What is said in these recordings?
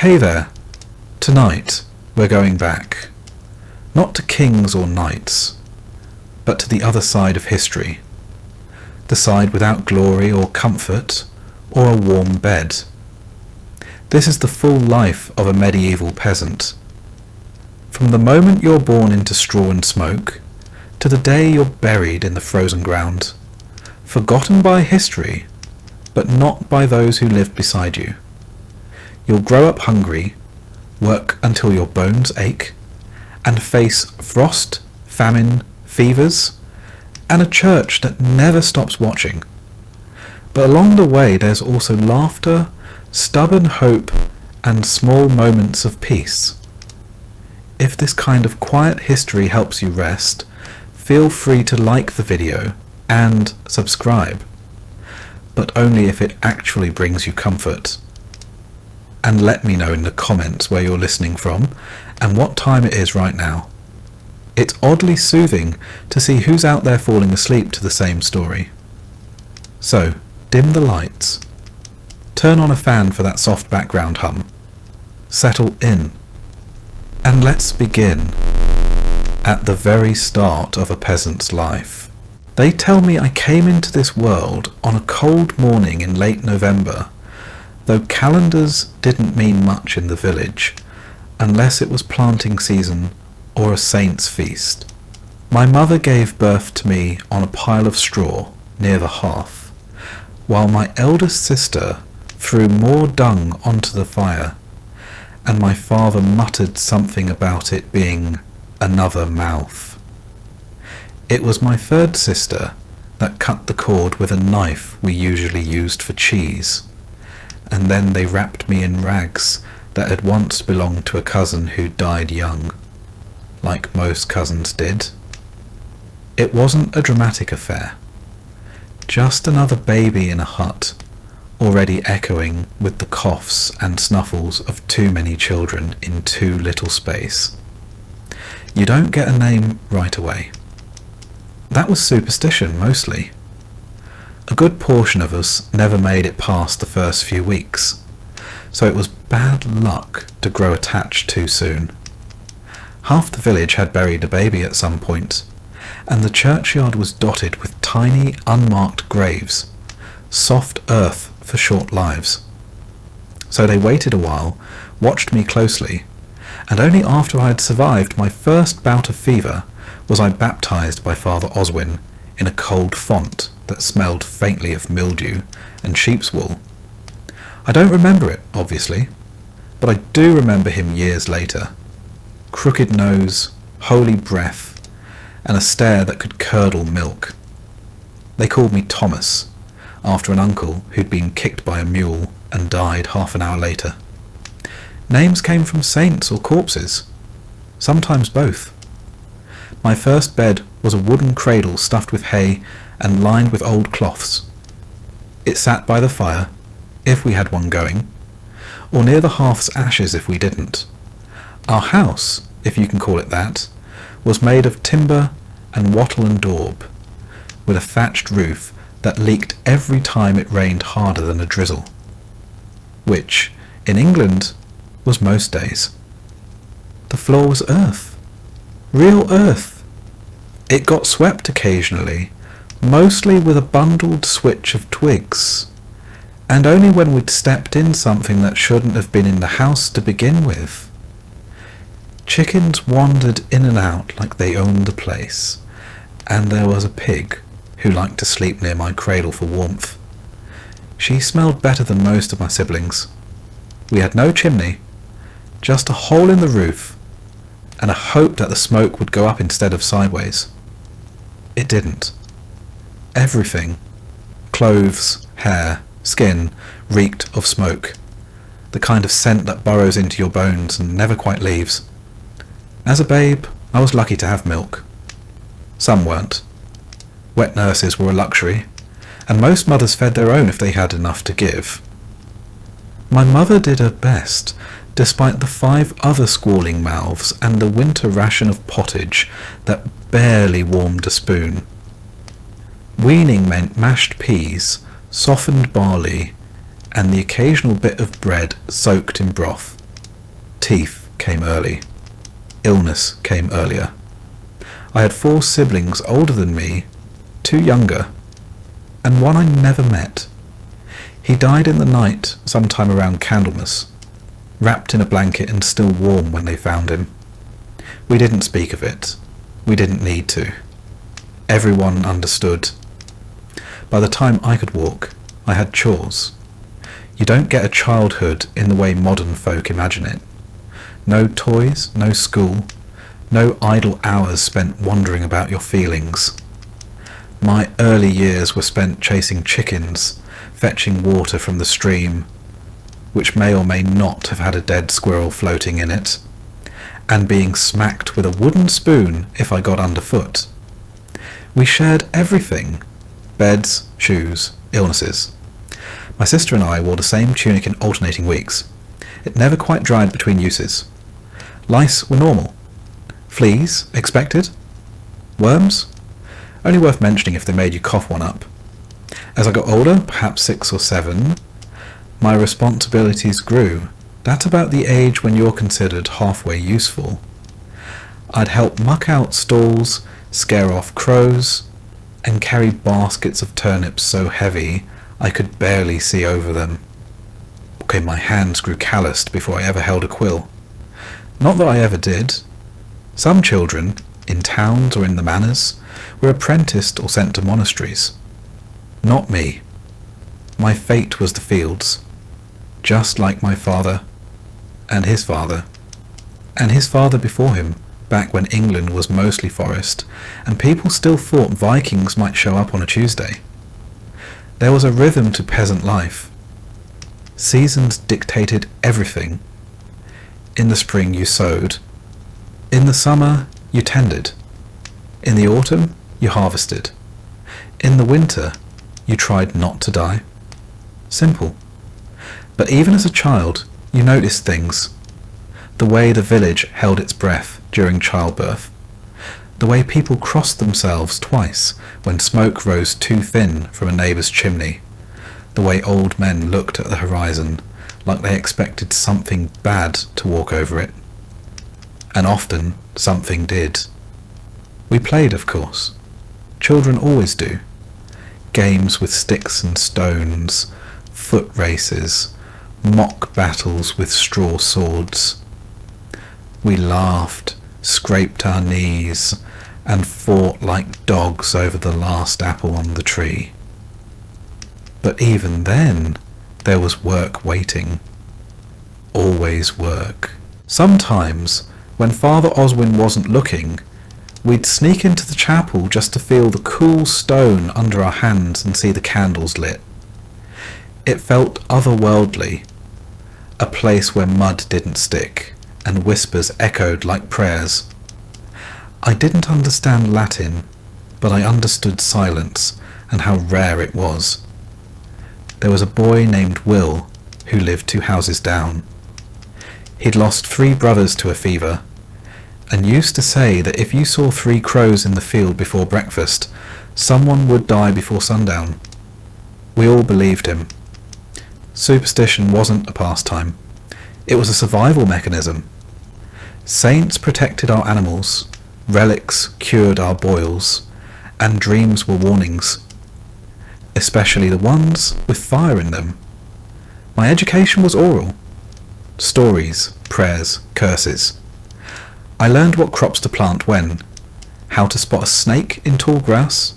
Hey there. Tonight we're going back, not to kings or knights, but to the other side of history, the side without glory or comfort or a warm bed. This is the full life of a medieval peasant. From the moment you're born into straw and smoke, to the day you're buried in the frozen ground, forgotten by history, but not by those who lived beside you. You'll grow up hungry, work until your bones ache, and face frost, famine, fevers, and a church that never stops watching. But along the way there's also laughter, stubborn hope, and small moments of peace. If this kind of quiet history helps you rest, feel free to like the video and subscribe, but only if it actually brings you comfort. And let me know in the comments where you're listening from and what time it is right now. It's oddly soothing to see who's out there falling asleep to the same story. So, dim the lights. Turn on a fan for that soft background hum. Settle in. And let's begin at the very start of a peasant's life. They tell me I came into this world on a cold morning in late November, though calendars didn't mean much in the village, unless it was planting season or a saint's feast. My mother gave birth to me on a pile of straw near the hearth, while my eldest sister threw more dung onto the fire, and my father muttered something about it being another mouth. It was my third sister that cut the cord with a knife we usually used for cheese, and then they wrapped me in rags that had once belonged to a cousin who died young, like most cousins did. It wasn't a dramatic affair, just another baby in a hut, already echoing with the coughs and snuffles of too many children in too little space. You don't get a name right away. That was superstition mostly. A good portion of us never made it past the first few weeks, so it was bad luck to grow attached too soon. Half the village had buried a baby at some point, and the churchyard was dotted with tiny unmarked graves, soft earth for short lives. So they waited a while, watched me closely, and only after I had survived my first bout of fever was I baptized by Father Oswin in a cold font that smelled faintly of mildew and sheep's wool. I don't remember it, obviously, but I do remember him years later. Crooked nose, holy breath, and a stare that could curdle milk. They called me Thomas, after an uncle who'd been kicked by a mule and died half an hour later. Names came from saints or corpses, sometimes both. My first bed was a wooden cradle stuffed with hay and lined with old cloths. It sat by the fire, if we had one going, or near the hearth's ashes if we didn't. Our house, if you can call it that, was made of timber and wattle and daub, with a thatched roof that leaked every time it rained harder than a drizzle, which, in England, was most days. The floor was earth, real earth. It got swept occasionally, mostly with a bundled switch of twigs, and only when we'd stepped in something that shouldn't have been in the house to begin with. Chickens wandered in and out like they owned the place, and there was a pig who liked to sleep near my cradle for warmth. She smelled better than most of my siblings. We had no chimney, just a hole in the roof, and a hope that the smoke would go up instead of sideways. It didn't. Everything, clothes, hair, skin, reeked of smoke, the kind of scent that burrows into your bones and never quite leaves. As a babe, I was lucky to have milk. Some weren't. Wet nurses were a luxury, and most mothers fed their own if they had enough to give. My mother did her best, despite the 5 other squalling mouths and the winter ration of pottage that barely warmed a spoon. Weaning meant mashed peas, softened barley, and the occasional bit of bread soaked in broth. Teeth came early. Illness came earlier. I had 4 siblings older than me, 2 younger, and one I never met. He died in the night sometime around Candlemas, wrapped in a blanket and still warm when they found him. We didn't speak of it. We didn't need to. Everyone understood. By the time I could walk, I had chores. You don't get a childhood in the way modern folk imagine it. No toys, no school, no idle hours spent wondering about your feelings. My early years were spent chasing chickens, fetching water from the stream, which may or may not have had a dead squirrel floating in it, and being smacked with a wooden spoon if I got underfoot. We shared everything: beds, shoes, illnesses. My sister and I wore the same tunic in alternating weeks. It never quite dried between uses. Lice were normal. Fleas expected. Worms? Only worth mentioning if they made you cough one up. As I got older, perhaps 6 or 7, my responsibilities grew. That's about the age when you're considered halfway useful. I'd help muck out stalls, scare off crows, and carry baskets of turnips so heavy I could barely see over them. Okay, my hands grew calloused before I ever held a quill. Not that I ever did. Some children, in towns or in the manors, were apprenticed or sent to monasteries. Not me. My fate was the fields, just like my father, and his father before him, back when England was mostly forest, and people still thought Vikings might show up on a Tuesday. There was a rhythm to peasant life. Seasons dictated everything. In the spring you sowed. In the summer you tended. In the autumn you harvested. In the winter you tried not to die. Simple. But even as a child, you noticed things. The way the village held its breath during childbirth. The way people crossed themselves twice when smoke rose too thin from a neighbour's chimney. The way old men looked at the horizon like they expected something bad to walk over it. And often something did. We played, of course. Children always do. Games with sticks and stones, foot races, mock battles with straw swords. We laughed, scraped our knees, and fought like dogs over the last apple on the tree. But even then, there was work waiting. Always work. Sometimes, when Father Oswin wasn't looking, we'd sneak into the chapel just to feel the cool stone under our hands and see the candles lit. It felt otherworldly, a place where mud didn't stick and whispers echoed like prayers. I didn't understand Latin, but I understood silence and how rare it was. There was a boy named Will who lived 2 houses down. He'd lost 3 brothers to a fever, and used to say that if you saw 3 crows in the field before breakfast, someone would die before sundown. We all believed him. Superstition wasn't a pastime. It was a survival mechanism. Saints protected our animals, relics cured our boils, and dreams were warnings, especially the ones with fire in them. My education was oral. Stories, prayers, curses. I learned what crops to plant when, how to spot a snake in tall grass,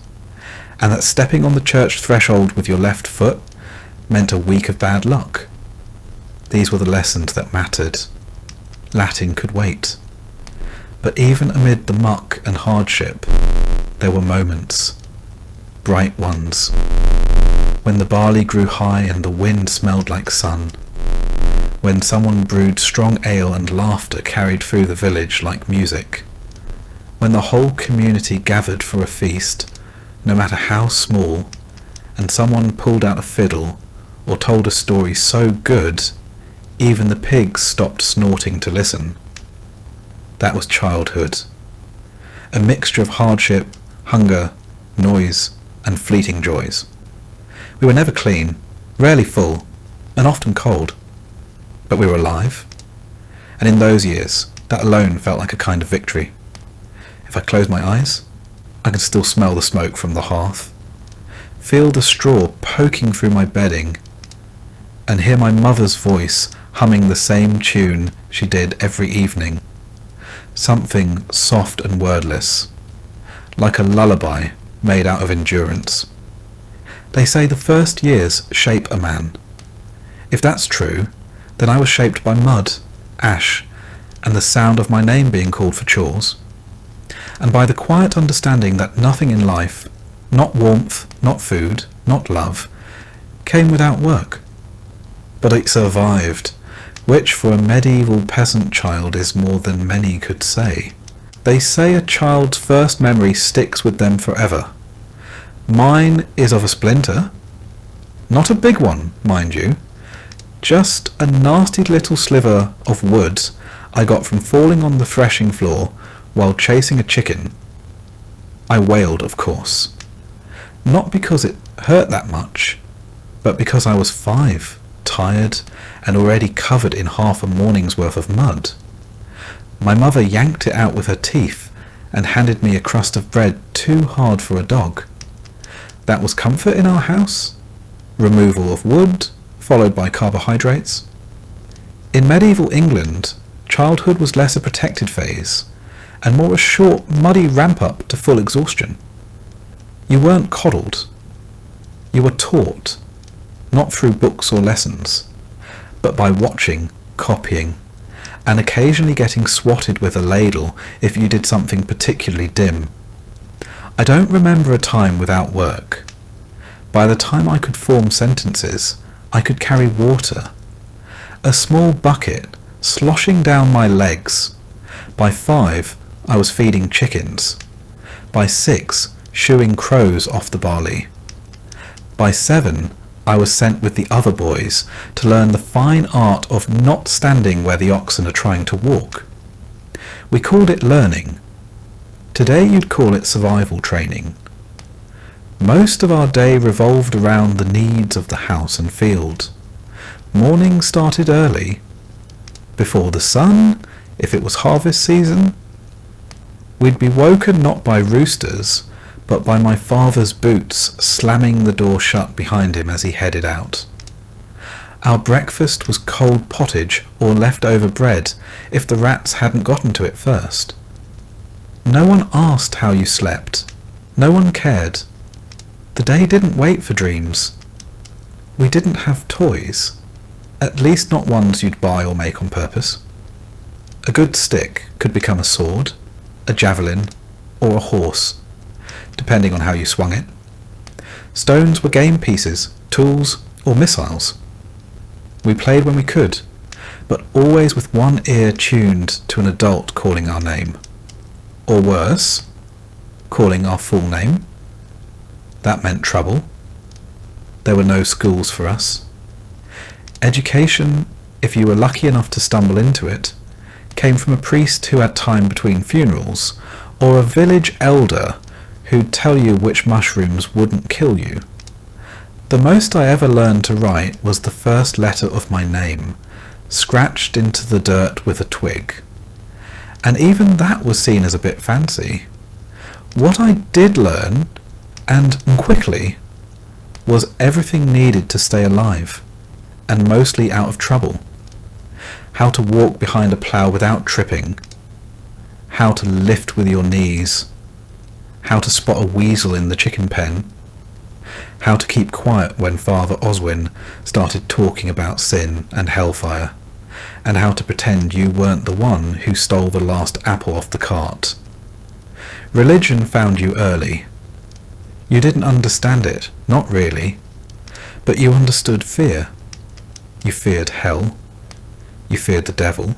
and that stepping on the church threshold with your left foot meant a week of bad luck. These were the lessons that mattered. Latin could wait. But even amid the muck and hardship, there were moments, bright ones, when the barley grew high and the wind smelled like sun, when someone brewed strong ale and laughter carried through the village like music, when the whole community gathered for a feast, no matter how small, and someone pulled out a fiddle or told a story so good even the pigs stopped snorting to listen. That was childhood. A mixture of hardship, hunger, noise, and fleeting joys. We were never clean, rarely full, and often cold. But we were alive. and in those years, that alone felt like a kind of victory. If I close my eyes, I can still smell the smoke from the hearth, feel the straw poking through my bedding, and hear my mother's voice humming the same tune she did every evening, something soft and wordless, like a lullaby made out of endurance. They say the first years shape a man. If that's true, then I was shaped by mud, ash, and the sound of my name being called for chores, and by the quiet understanding that nothing in life, not warmth, not food, not love, came without work. But it survived, which for a medieval peasant child is more than many could say. They say a child's first memory sticks with them forever. Mine is of a splinter. Not a big one, mind you. Just a nasty little sliver of wood I got from falling on the threshing floor while chasing a chicken. I wailed, of course. Not because it hurt that much, but because I was 5, tired, and already covered in half a morning's worth of mud. My mother yanked it out with her teeth and handed me a crust of bread too hard for a dog. That was comfort in our house. Removal of wood, followed by carbohydrates. In medieval England, childhood was less a protected phase, and more a short, muddy ramp-up to full exhaustion. You weren't coddled. You were taught, not through books or lessons, but by watching, copying, and occasionally getting swatted with a ladle if you did something particularly dim. I don't remember a time without work. By the time I could form sentences, I could carry water. A small bucket sloshing down my legs. By 5, I was feeding chickens. By 6, shooing crows off the barley. By 7, I was sent with the other boys to learn the fine art of not standing where the oxen are trying to walk. We called it learning. Today you'd call it survival training. Most of our day revolved around the needs of the house and field. Morning started early. Before the sun, if it was harvest season. We'd be woken not by roosters, but by my father's boots slamming the door shut behind him as he headed out. Our breakfast was cold pottage or leftover bread if the rats hadn't gotten to it first. No one asked how you slept. No one cared. The day didn't wait for dreams. We didn't have toys, at least not ones you'd buy or make on purpose. A good stick could become a sword, a javelin, or a horse, depending on how you swung it. Stones were game pieces, tools, or missiles. We played when we could, but always with one ear tuned to an adult calling our name. Or worse, calling our full name. That meant trouble. There were no schools for us. Education, if you were lucky enough to stumble into it, came from a priest who had time between funerals, or a village elder who'd tell you which mushrooms wouldn't kill you. The most I ever learned to write was the first letter of my name, scratched into the dirt with a twig. And even that was seen as a bit fancy. What I did learn, and quickly, was everything needed to stay alive, and mostly out of trouble. How to walk behind a plough without tripping, how to lift with your knees, how to spot a weasel in the chicken pen, how to keep quiet when Father Oswin started talking about sin and hellfire, and how to pretend you weren't the one who stole the last apple off the cart. Religion found you early. You didn't understand it, not really, but you understood fear. You feared hell. You feared the devil.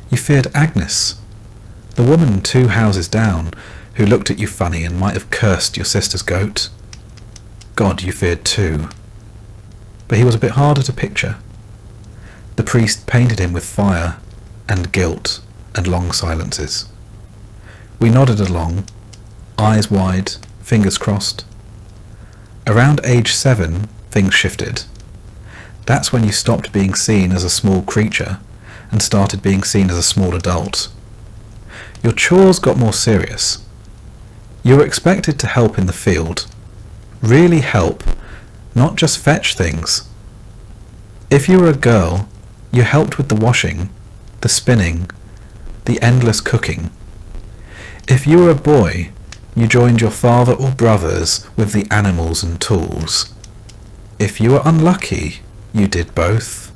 You feared Agnes, the woman 2 houses down who looked at you funny and might have cursed your sister's goat. God you feared too, but he was a bit harder to picture. The priest painted him with fire and guilt and long silences. We nodded along, eyes wide, fingers crossed. Around age 7, things shifted. That's when you stopped being seen as a small creature and started being seen as a small adult. Your chores got more serious. You were expected to help in the field. Really help, not just fetch things. If you were a girl, you helped with the washing, the spinning, the endless cooking. If you were a boy, you joined your father or brothers with the animals and tools. If you were unlucky, you did both.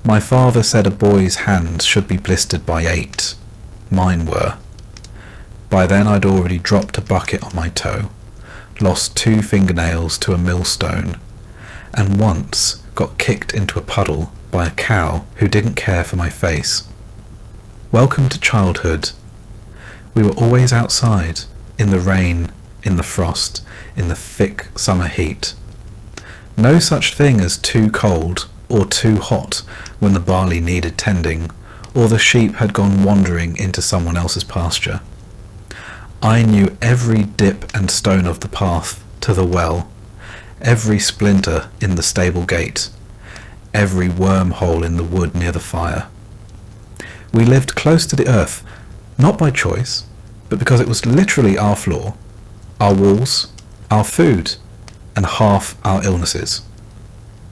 My father said a boy's hands should be blistered by 8. Mine were. By then I'd already dropped a bucket on my toe, lost 2 fingernails to a millstone, and once got kicked into a puddle by a cow who didn't care for my face. Welcome to childhood. We were always outside, in the rain, in the frost, in the thick summer heat. No such thing as too cold or too hot when the barley needed tending, or the sheep had gone wandering into someone else's pasture. I knew every dip and stone of the path to the well, every splinter in the stable gate, every wormhole in the wood near the fire. We lived close to the earth, not by choice, but because it was literally our floor, our walls, our food, and half our illnesses.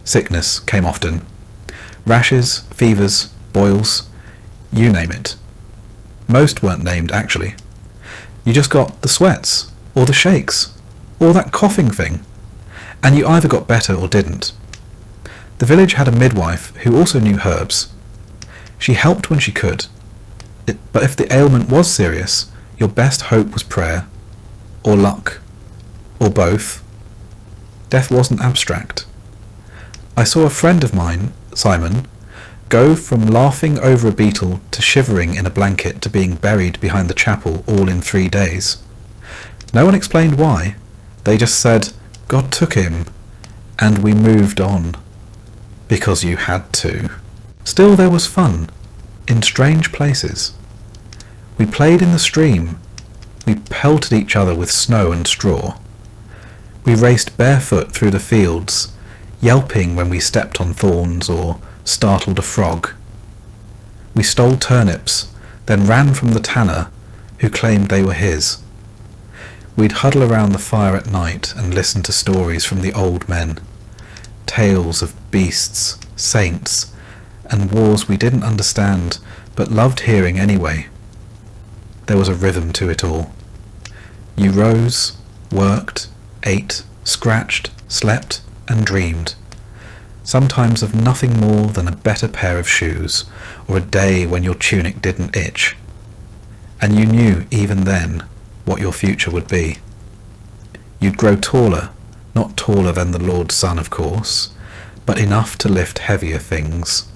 Sickness came often. Rashes, fevers, boils, you name it. Most weren't named, actually. You just got the sweats, or the shakes, or that coughing thing, and you either got better or didn't. The village had a midwife who also knew herbs. She helped when she could, but if the ailment was serious, your best hope was prayer, or luck, or both. Death wasn't abstract. I saw a friend of mine, Simon, go from laughing over a beetle to shivering in a blanket to being buried behind the chapel all in 3 days. No one explained why. They just said, God took him, and we moved on. Because you had to. Still there was fun, in strange places. We played in the stream. We pelted each other with snow and straw. We raced barefoot through the fields, yelping when we stepped on thorns or startled a frog. We stole turnips, then ran from the tanner, who claimed they were his. We'd huddle around the fire at night and listen to stories from the old men, tales of beasts, saints, and wars we didn't understand, but loved hearing anyway. There was a rhythm to it all. You rose, worked, ate, scratched, slept, and dreamed, sometimes of nothing more than a better pair of shoes, or a day when your tunic didn't itch. And you knew even then what your future would be. You'd grow taller, not taller than the Lord's Son, of course, but enough to lift heavier things.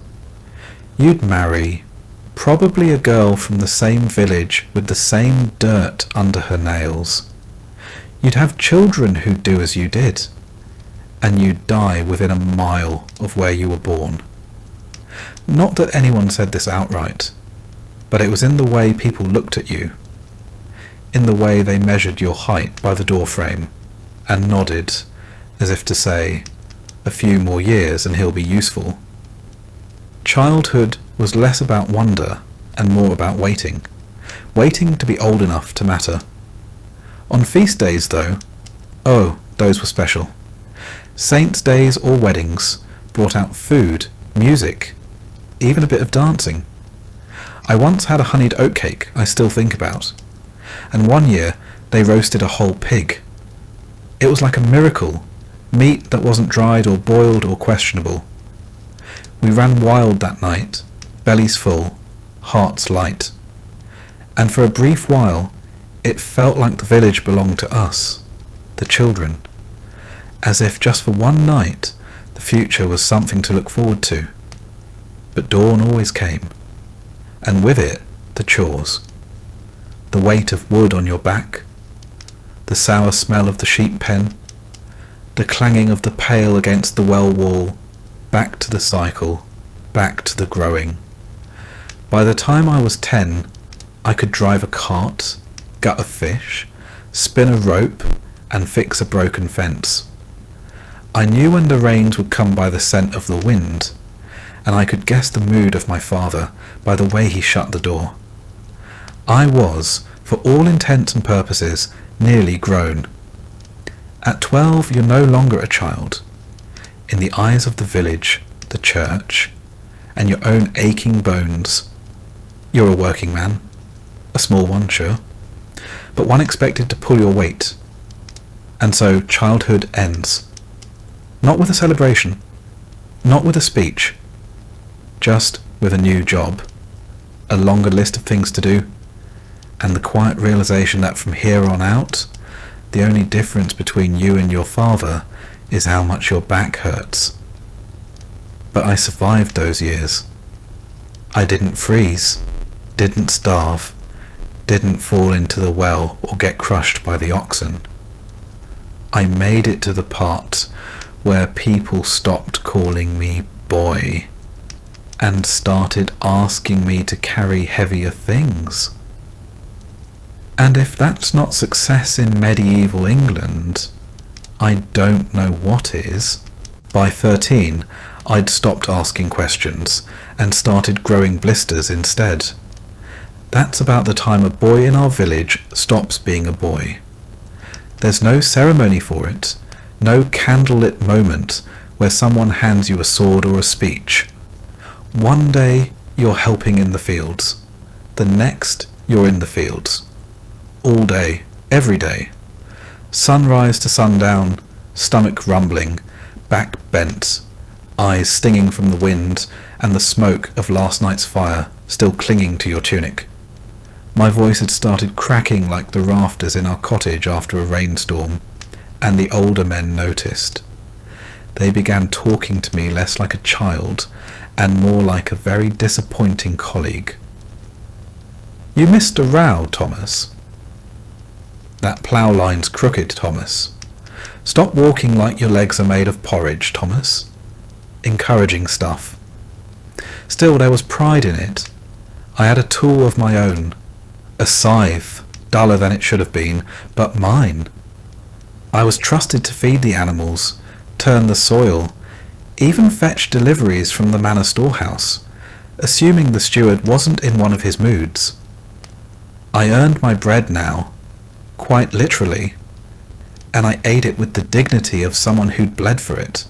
You'd marry, probably a girl from the same village with the same dirt under her nails. You'd have children who'd do as you did, and you'd die within a mile of where you were born. Not that anyone said this outright, but it was in the way people looked at you, in the way they measured your height by the doorframe, and nodded, as if to say, a few more years and he'll be useful. Childhood was less about wonder and more about waiting to be old enough to matter. On feast days, though, oh, those were special. Saints' days or weddings brought out food, music, even a bit of dancing. I once had a honeyed oatcake I still think about, and one year they roasted a whole pig. It was like a miracle, meat that wasn't dried or boiled or questionable. We ran wild that night, bellies full, hearts light, and for a brief while it felt like the village belonged to us, the children, as if just for one night the future was something to look forward to. But dawn always came, and with it the chores, the weight of wood on your back, the sour smell of the sheep pen, the clanging of the pail against the well wall, back to the cycle, back to the growing. By the time I was 10, I could drive a cart, gut a fish, spin a rope, and fix a broken fence. I knew when the rains would come by the scent of the wind, and I could guess the mood of my father by the way he shut the door. I was, for all intents and purposes, nearly grown. At 12, you're no longer a child. In the eyes of the village, the church, and your own aching bones, you're a working man. A small one, sure, but one expected to pull your weight. And so childhood ends. Not with a celebration, not with a speech, just with a new job, a longer list of things to do, and the quiet realization that from here on out, the only difference between you and your father is how much your back hurts. But I survived those years. I didn't freeze, didn't starve, didn't fall into the well or get crushed by the oxen. I made it to the part where people stopped calling me boy and started asking me to carry heavier things. And if that's not success in medieval England, I don't know what is. By 13, I'd stopped asking questions and started growing blisters instead. That's about the time a boy in our village stops being a boy. There's no ceremony for it, no candlelit moment where someone hands you a sword or a speech. One day you're helping in the fields, the next you're in the fields. All day, every day. Sunrise to sundown, stomach rumbling, back bent, eyes stinging from the wind and the smoke of last night's fire still clinging to your tunic. My voice had started cracking like the rafters in our cottage after a rainstorm, and the older men noticed. They began talking to me less like a child and more like a very disappointing colleague. "You missed a row, Thomas." "That plough line's crooked, Thomas." "Stop walking like your legs are made of porridge, Thomas." Encouraging stuff. Still, there was pride in it. I had a tool of my own. A scythe, duller than it should have been, but mine. I was trusted to feed the animals, turn the soil, even fetch deliveries from the manor storehouse, assuming the steward wasn't in one of his moods. I earned my bread now, quite literally, and I ate it with the dignity of someone who'd bled for it.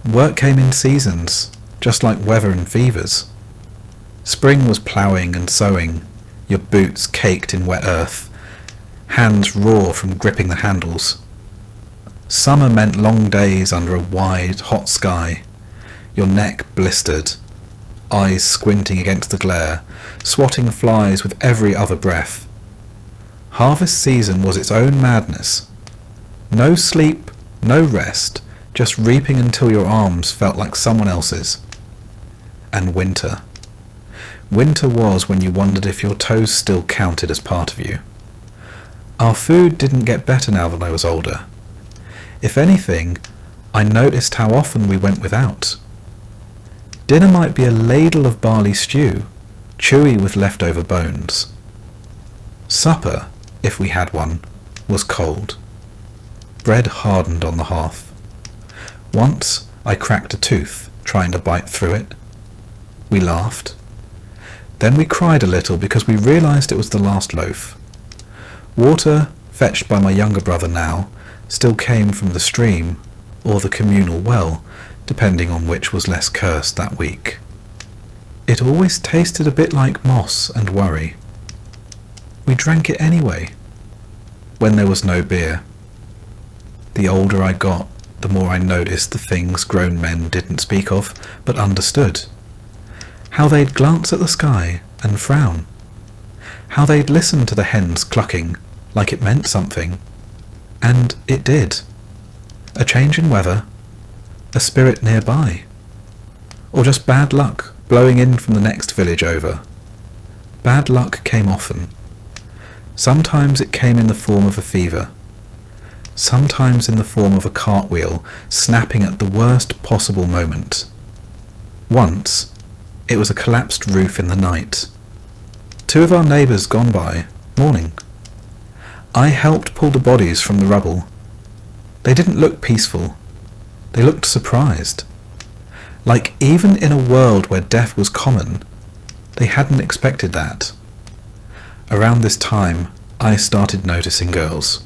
Work came in seasons, just like weather and fevers. Spring was ploughing and sowing, your boots caked in wet earth, hands raw from gripping the handles. Summer meant long days under a wide, hot sky, your neck blistered, eyes squinting against the glare, swatting flies with every other breath. Harvest season was its own madness. No sleep, no rest, just reaping until your arms felt like someone else's. And winter. Winter was when you wondered if your toes still counted as part of you. Our food didn't get better now that I was older. If anything, I noticed how often we went without. Dinner might be a ladle of barley stew, chewy with leftover bones. Supper, if we had one, was cold. Bread hardened on the hearth. Once I cracked a tooth trying to bite through it. We laughed. Then we cried a little because we realized it was the last loaf. Water, fetched by my younger brother now, still came from the stream or the communal well, depending on which was less cursed that week. It always tasted a bit like moss and worry. We drank it anyway, when there was no beer. The older I got, the more I noticed the things grown men didn't speak of, but understood. How they'd glance at the sky and frown. How they'd listen to the hens clucking, like it meant something. And it did. A change in weather, a spirit nearby, or just bad luck blowing in from the next village over. Bad luck came often. Sometimes it came in the form of a fever. Sometimes in the form of a cartwheel snapping at the worst possible moment. Once, it was a collapsed roof in the night. 2 of our neighbours gone by, morning. I helped pull the bodies from the rubble. They didn't look peaceful. They looked surprised. Like even in a world where death was common, they hadn't expected that. Around this time, I started noticing girls.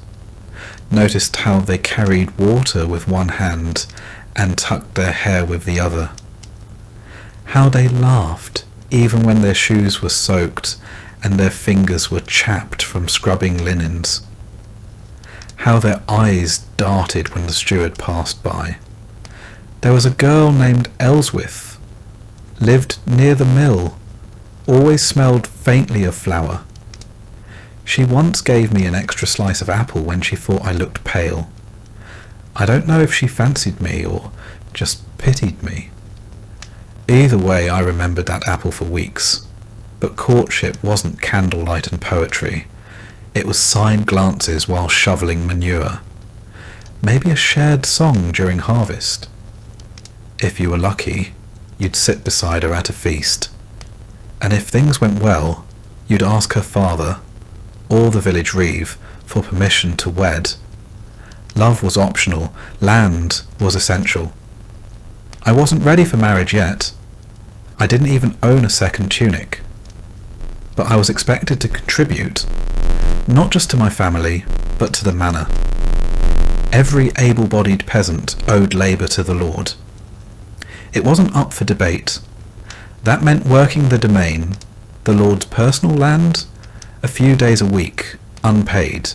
Noticed how they carried water with one hand and tucked their hair with the other. How they laughed even when their shoes were soaked and their fingers were chapped from scrubbing linens. How their eyes darted when the steward passed by. There was a girl named Elswith, lived near the mill, always smelled faintly of flour. She once gave me an extra slice of apple when she thought I looked pale. I don't know if she fancied me or just pitied me. Either way, I remembered that apple for weeks. But courtship wasn't candlelight and poetry. It was side glances while shoveling manure. Maybe a shared song during harvest. If you were lucky, you'd sit beside her at a feast. And if things went well, you'd ask her father, or the village reeve, for permission to wed. Love was optional, land was essential. I wasn't ready for marriage yet. I didn't even own a second tunic. But I was expected to contribute, not just to my family, but to the manor. Every able-bodied peasant owed labour to the lord. It wasn't up for debate. That meant working the domain, the lord's personal land, a few days a week, unpaid.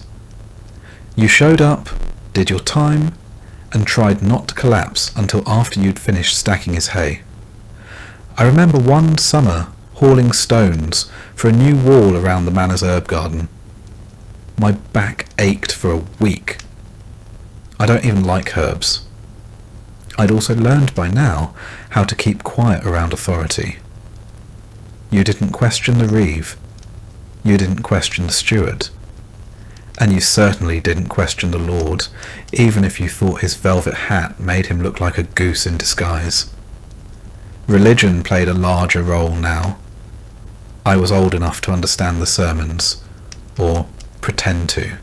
You showed up, did your time, and tried not to collapse until after you'd finished stacking his hay. I remember one summer hauling stones for a new wall around the manor's herb garden. My back ached for a week. I don't even like herbs. I'd also learned by now how to keep quiet around authority. You didn't question the reeve. You didn't question the steward. And you certainly didn't question the lord, even if you thought his velvet hat made him look like a goose in disguise. Religion played a larger role now. I was old enough to understand the sermons, or pretend to.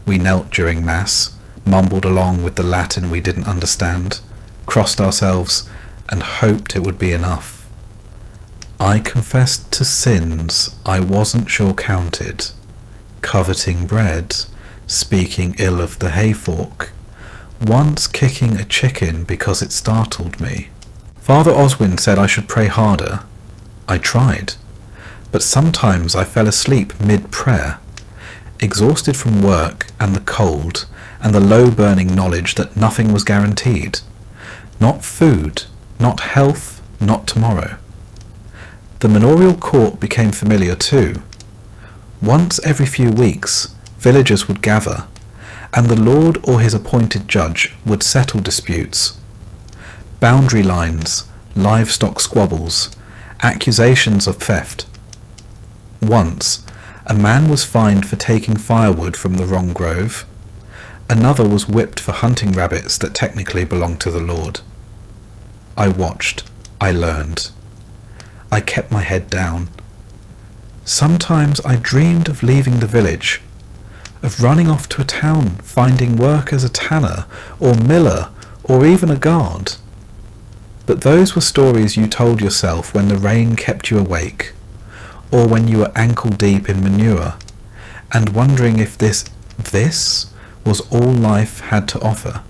We knelt during Mass, mumbled along with the Latin we didn't understand, crossed ourselves, and hoped it would be enough. I confessed to sins I wasn't sure counted, coveting bread, speaking ill of the hayfork, once kicking a chicken because it startled me. Father Oswin said I should pray harder. I tried, but sometimes I fell asleep mid-prayer, exhausted from work and the cold and the low-burning knowledge that nothing was guaranteed. Not food, not health, not tomorrow. The manorial court became familiar too. Once every few weeks, villagers would gather, and the lord or his appointed judge would settle disputes. Boundary lines, livestock squabbles, accusations of theft. Once, a man was fined for taking firewood from the wrong grove. Another was whipped for hunting rabbits that technically belonged to the lord. I watched. I learned. I kept my head down. Sometimes I dreamed of leaving the village, of running off to a town, finding work as a tanner, or miller, or even a guard. But those were stories you told yourself when the rain kept you awake, or when you were ankle deep in manure, and wondering if this was all life had to offer.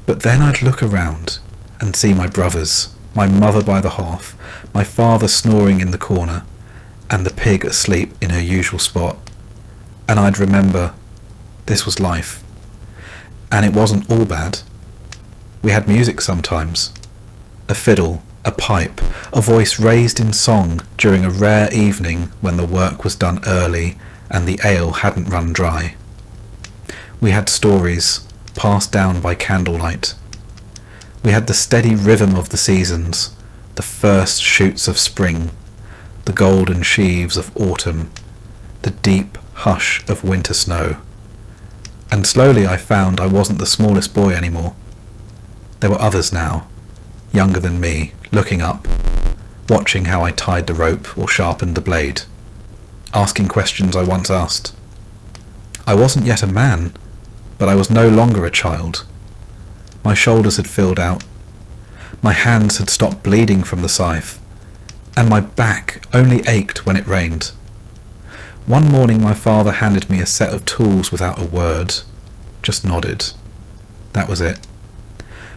But then I'd look around and see my brothers, my mother by the hearth, my father snoring in the corner, and the pig asleep in her usual spot, and I'd remember this was life. And it wasn't all bad. We had music sometimes. A fiddle, a pipe, a voice raised in song during a rare evening when the work was done early and the ale hadn't run dry. We had stories passed down by candlelight. We had the steady rhythm of the seasons, the first shoots of spring, the golden sheaves of autumn, the deep hush of winter snow. And slowly I found I wasn't the smallest boy anymore. There were others now, younger than me, looking up, watching how I tied the rope or sharpened the blade, asking questions I once asked. I wasn't yet a man, but I was no longer a child. My shoulders had filled out. My hands had stopped bleeding from the scythe, and my back only ached when it rained. One morning my father handed me a set of tools without a word, just nodded. That was it.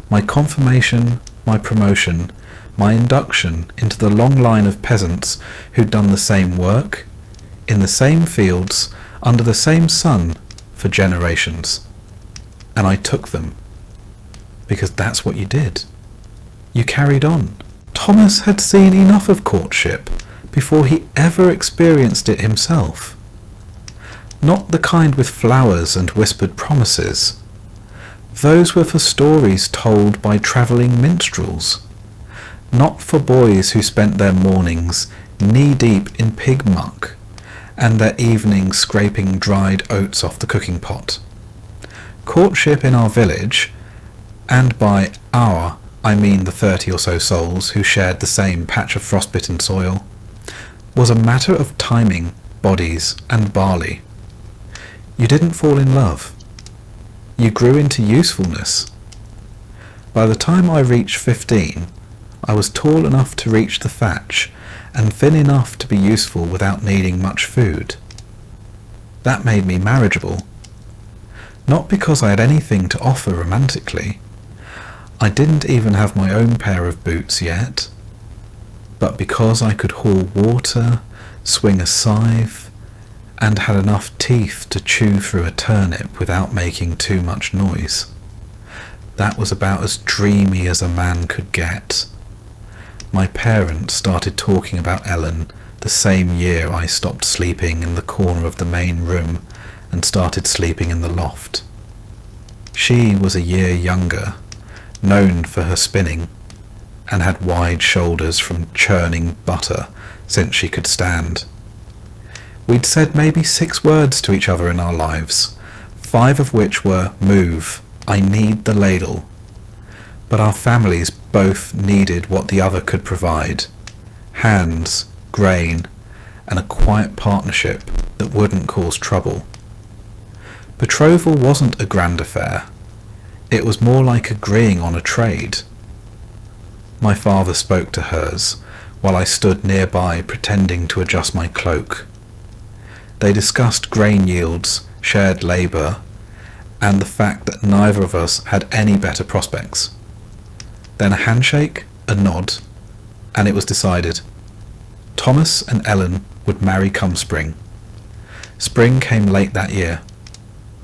My confirmation, my promotion, my induction into the long line of peasants who'd done the same work, in the same fields, under the same sun, for generations. And I took them, because that's what you did. You carried on. Thomas had seen enough of courtship before he ever experienced it himself. Not the kind with flowers and whispered promises. Those were for stories told by travelling minstrels, not for boys who spent their mornings knee-deep in pig muck and their evenings scraping dried oats off the cooking pot. Courtship in our village, and by our I mean the 30 or so souls who shared the same patch of frostbitten soil, was a matter of timing, bodies, and barley. You didn't fall in love. You grew into usefulness. By the time I reached 15, I was tall enough to reach the thatch and thin enough to be useful without needing much food. That made me marriageable. Not because I had anything to offer romantically. I didn't even have my own pair of boots yet, but because I could haul water, swing a scythe, and had enough teeth to chew through a turnip without making too much noise. That was about as dreamy as a man could get. My parents started talking about Ellen the same year I stopped sleeping in the corner of the main room and started sleeping in the loft. She was a year younger, known for her spinning, and had wide shoulders from churning butter since she could stand. We'd said maybe 6 words to each other in our lives, 5 of which were, "Move, I need the ladle." But our families both needed what the other could provide: hands, grain, and a quiet partnership that wouldn't cause trouble. Betrothal wasn't a grand affair. It was more like agreeing on a trade. My father spoke to hers, while I stood nearby pretending to adjust my cloak. They discussed grain yields, shared labour, and the fact that neither of us had any better prospects. Then a handshake, a nod, and it was decided. Thomas and Ellen would marry come spring. Spring came late that year.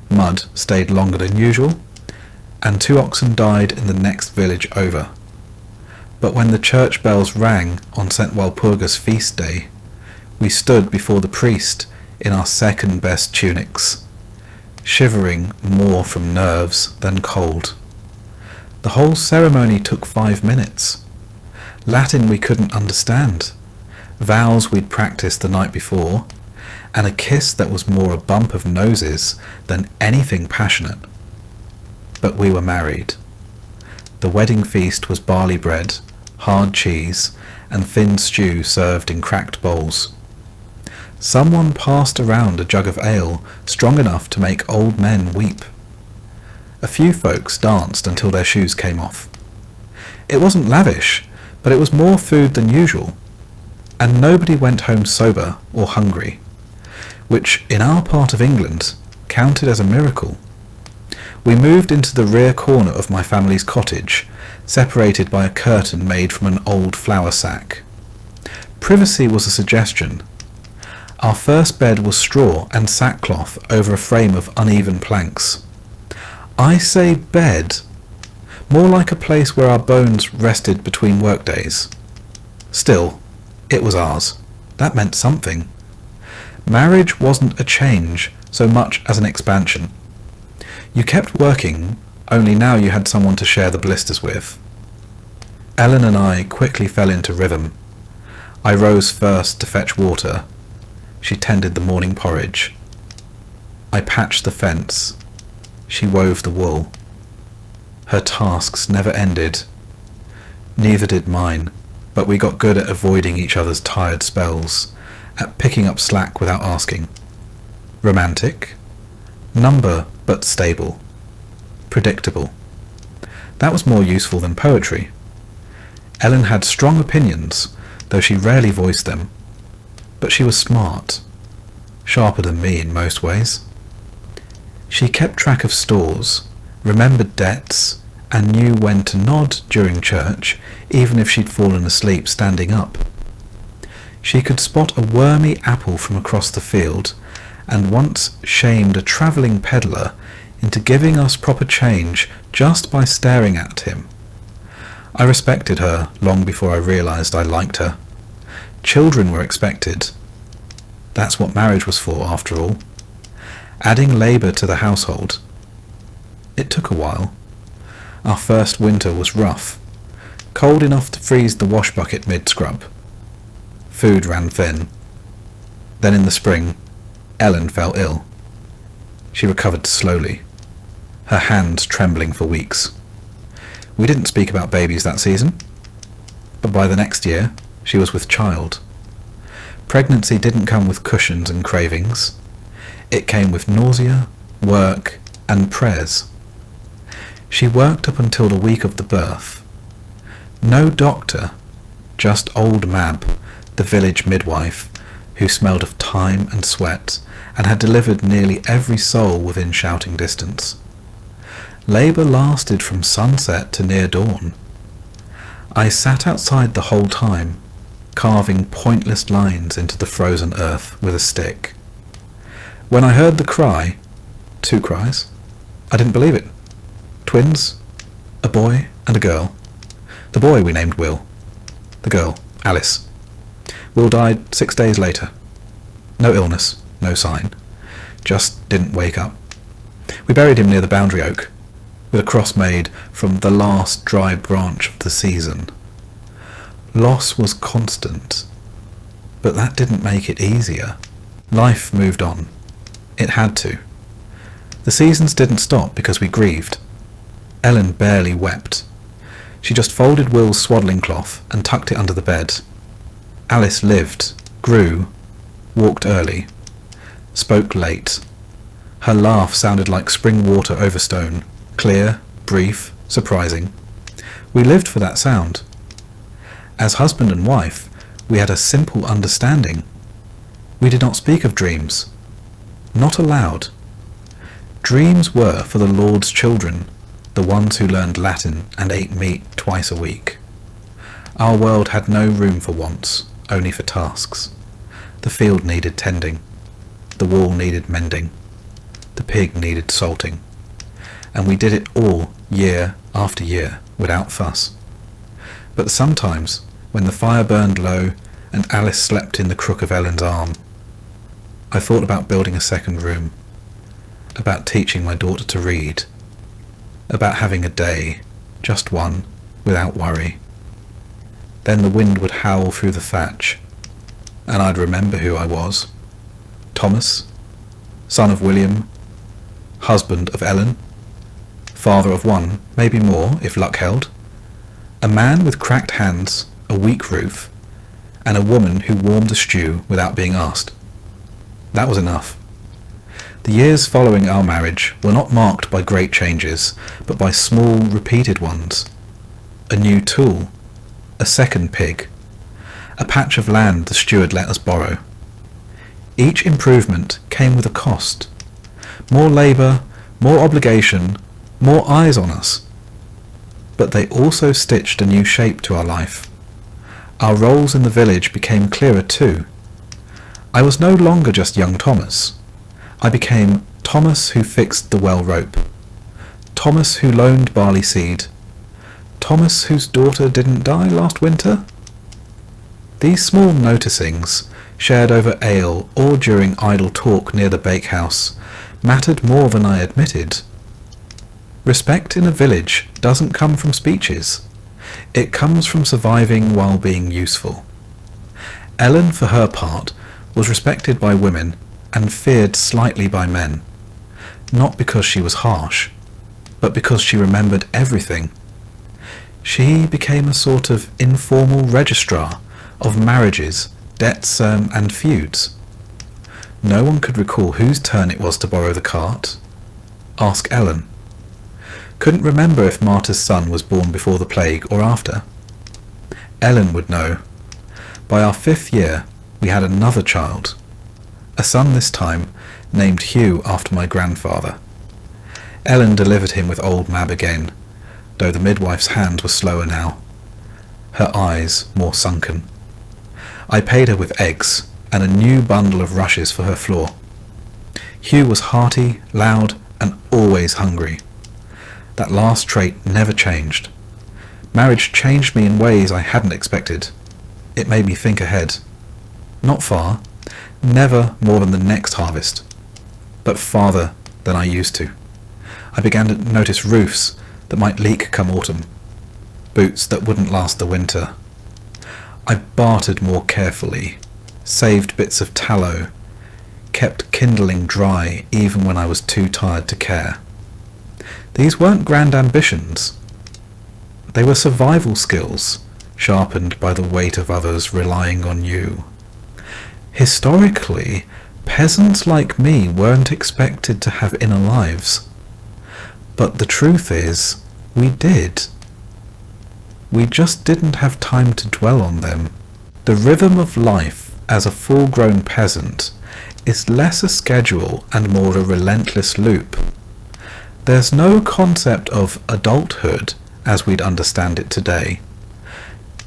Mud stayed longer than usual, and 2 oxen died in the next village over. But when the church bells rang on St. Walpurga's feast day, we stood before the priest in our second best tunics, shivering more from nerves than cold. The whole ceremony took 5 minutes. Latin we couldn't understand, vows we'd practiced the night before, and a kiss that was more a bump of noses than anything passionate. But we were married. The wedding feast was barley bread, hard cheese, and thin stew served in cracked bowls. Someone passed around a jug of ale strong enough to make old men weep. A few folks danced until their shoes came off. It wasn't lavish, but it was more food than usual, and nobody went home sober or hungry, which in our part of England counted as a miracle. We moved into the rear corner of my family's cottage, separated by a curtain made from an old flour sack. Privacy was a suggestion. Our first bed was straw and sackcloth over a frame of uneven planks. I say bed, more like a place where our bones rested between workdays. Still, it was ours. That meant something. Marriage wasn't a change so much as an expansion. You kept working, only now you had someone to share the blisters with. Ellen and I quickly fell into rhythm. I rose first to fetch water. She tended the morning porridge. I patched the fence. She wove the wool. Her tasks never ended. Neither did mine, but we got good at avoiding each other's tired spells, at picking up slack without asking. Romantic? Number but stable. Predictable. That was more useful than poetry. Ellen had strong opinions, though she rarely voiced them. But she was smart, sharper than me in most ways. She kept track of stores, remembered debts, and knew when to nod during church, even if she'd fallen asleep standing up. She could spot a wormy apple from across the field, and once shamed a travelling peddler into giving us proper change just by staring at him. I respected her long before I realised I liked her. Children were expected. That's what marriage was for, after all. Adding labour to the household. It took a while. Our first winter was rough, cold enough to freeze the wash bucket mid-scrub. Food ran thin. Then in the spring, Ellen fell ill. She recovered slowly, her hands trembling for weeks. We didn't speak about babies that season, but by the next year, she was with child. Pregnancy didn't come with cushions and cravings. It came with nausea, work, and prayers. She worked up until the week of the birth. No doctor, just old Mab, the village midwife, who smelled of thyme and sweat and had delivered nearly every soul within shouting distance. Labour lasted from sunset to near dawn. I sat outside the whole time, carving pointless lines into the frozen earth with a stick. When I heard the cry, 2 cries, I didn't believe it. Twins, a boy and a girl. The boy we named Will, the girl, Alice. Will died 6 days later. No illness, no sign. Just didn't wake up. We buried him near the boundary oak, with a cross made from the last dry branch of the season. Loss was constant, but that didn't make it easier. Life moved on. It had to. The seasons didn't stop because we grieved. Ellen barely wept. She just folded Will's swaddling cloth and tucked it under the bed. Alice lived, grew, walked early, spoke late. Her laugh sounded like spring water over stone, clear, brief, surprising. We lived for that sound. As husband and wife, we had a simple understanding. We did not speak of dreams. Not aloud. Dreams were for the Lord's children, the ones who learned Latin and ate meat twice a week. Our world had no room for wants, only for tasks. The field needed tending. The wall needed mending. The pig needed salting. And we did it all year after year without fuss. But sometimes, when the fire burned low and Alice slept in the crook of Ellen's arm, I thought about building a second room, about teaching my daughter to read, about having a day, just one, without worry. Then the wind would howl through the thatch, and I'd remember who I was. Thomas, son of William, husband of Ellen, father of one, maybe more, if luck held, a man with cracked hands, a weak roof, and a woman who warmed a stew without being asked. That was enough. The years following our marriage were not marked by great changes, but by small, repeated ones. A new tool, a second pig, a patch of land the steward let us borrow. Each improvement came with a cost. More labour, more obligation, more eyes on us. But they also stitched a new shape to our life. Our roles in the village became clearer too. I was no longer just young Thomas. I became Thomas who fixed the well rope, Thomas who loaned barley seed, Thomas whose daughter didn't die last winter. These small noticings, shared over ale or during idle talk near the bakehouse, mattered more than I admitted. Respect in a village doesn't come from speeches. It comes from surviving while being useful. Ellen, for her part, was respected by women and feared slightly by men, not because she was harsh, but because she remembered everything. She became a sort of informal registrar of marriages, debts, and feuds. No one could recall whose turn it was to borrow the cart. Ask Ellen. Couldn't remember if Martha's son was born before the plague or after. Ellen would know. By our 5th year, we had another child. A son this time, named Hugh after my grandfather. Ellen delivered him with old Mab again, though the midwife's hands were slower now, her eyes more sunken. I paid her with eggs and a new bundle of rushes for her floor. Hugh was hearty, loud, and always hungry. That last trait never changed. Marriage changed me in ways I hadn't expected. It made me think ahead. Not far, never more than the next harvest, but farther than I used to. I began to notice roofs that might leak come autumn, boots that wouldn't last the winter. I bartered more carefully, saved bits of tallow, kept kindling dry even when I was too tired to care. These weren't grand ambitions. They were survival skills, sharpened by the weight of others relying on you. Historically, peasants like me weren't expected to have inner lives. But the truth is, we did. We just didn't have time to dwell on them. The rhythm of life as a full-grown peasant is less a schedule and more a relentless loop. There's no concept of adulthood as we'd understand it today.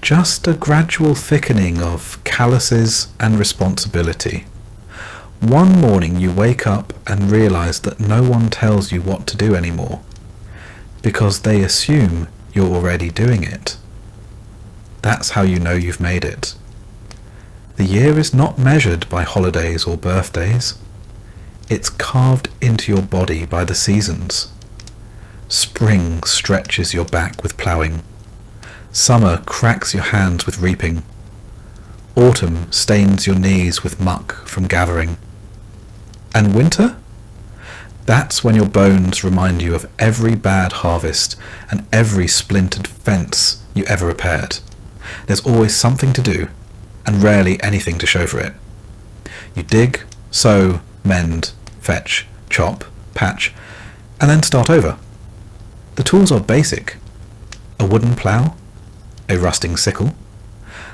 Just a gradual thickening of calluses and responsibility. One morning you wake up and realize that no one tells you what to do anymore, because they assume you're already doing it. That's how you know you've made it. The year is not measured by holidays or birthdays. It's carved into your body by the seasons. Spring stretches your back with ploughing. Summer cracks your hands with reaping. Autumn stains your knees with muck from gathering. And winter? That's when your bones remind you of every bad harvest and every splintered fence you ever repaired. There's always something to do, and rarely anything to show for it. You dig, sow, mend, fetch, chop, patch, and then start over. The tools are basic. A wooden plough, a rusting sickle,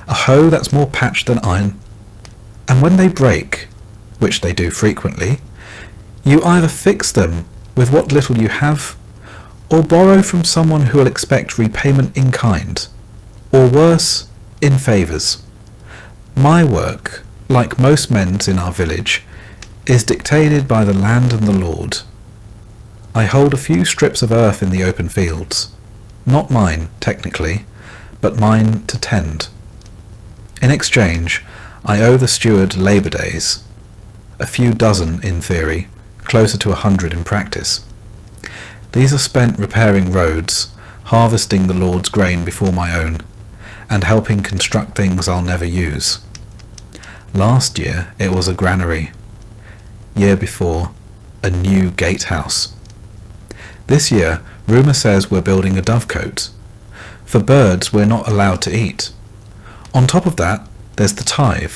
a hoe that's more patched than iron, and when they break, which they do frequently, you either fix them with what little you have, or borrow from someone who will expect repayment in kind, or worse, in favours. My work, like most men's in our village, is dictated by the land and the Lord. I hold a few strips of earth in the open fields, not mine, technically, but mine to tend. In exchange, I owe the steward labour days, a few dozen in theory, closer to 100 in practice. These are spent repairing roads, harvesting the Lord's grain before my own, and helping construct things I'll never use. Last year it was a granary. Year before, a new gatehouse. This year, rumour says we're building a dovecote. For birds we're not allowed to eat. On top of that, there's the tithe.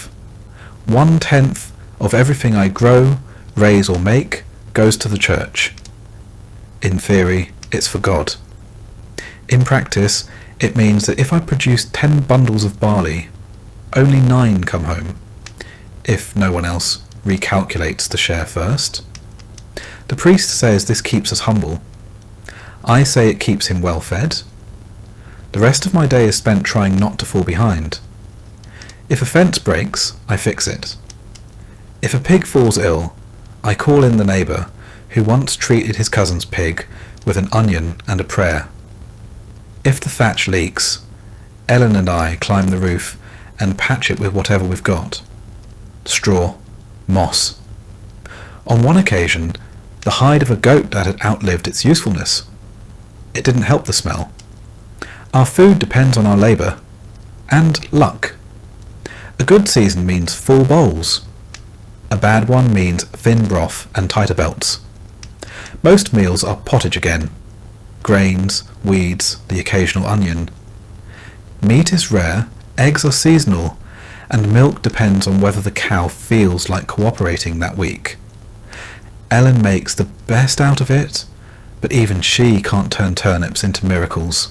1/10 of everything I grow, raise or make goes to the church. In theory, it's for God. In practice, it means that if I produce 10 bundles of barley, only 9 come home, if no one else recalculates the share first. The priest says this keeps us humble. I say it keeps him well fed. The rest of my day is spent trying not to fall behind. If a fence breaks, I fix it. If a pig falls ill, I call in the neighbour who once treated his cousin's pig with an onion and a prayer. If the thatch leaks, Ellen and I climb the roof and patch it with whatever we've got. Straw, moss. On one occasion, the hide of a goat that had outlived its usefulness. It didn't help the smell. Our food depends on our labour, and luck. A good season means full bowls. A bad one means thin broth and tighter belts. Most meals are pottage again. Grains, weeds, the occasional onion. Meat is rare, eggs are seasonal, and milk depends on whether the cow feels like cooperating that week. Ellen makes the best out of it, but even she can't turn turnips into miracles.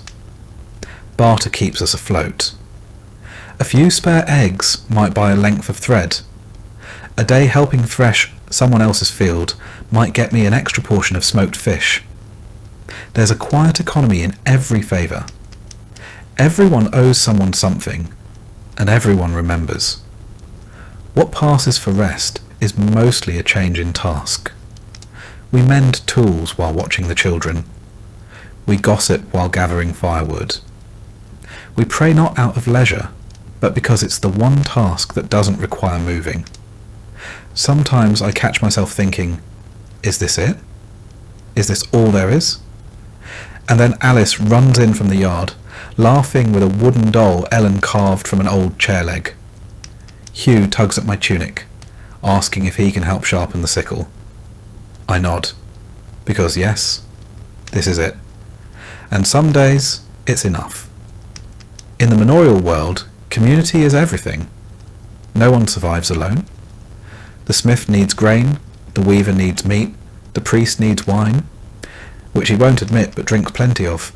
Barter keeps us afloat. A few spare eggs might buy a length of thread. A day helping thresh someone else's field might get me an extra portion of smoked fish. There's a quiet economy in every favour. Everyone owes someone something, and everyone remembers. What passes for rest is mostly a change in task. We mend tools while watching the children. We gossip while gathering firewood. We pray not out of leisure, but because it's the one task that doesn't require moving. Sometimes I catch myself thinking, is this it? Is this all there is? And then Alice runs in from the yard, laughing with a wooden doll Ellen carved from an old chair leg. Hugh tugs at my tunic, asking if he can help sharpen the sickle. I nod, because yes, this is it. And some days, it's enough. In the manorial world, community is everything. No one survives alone. The smith needs grain, the weaver needs meat, the priest needs wine, which he won't admit but drinks plenty of.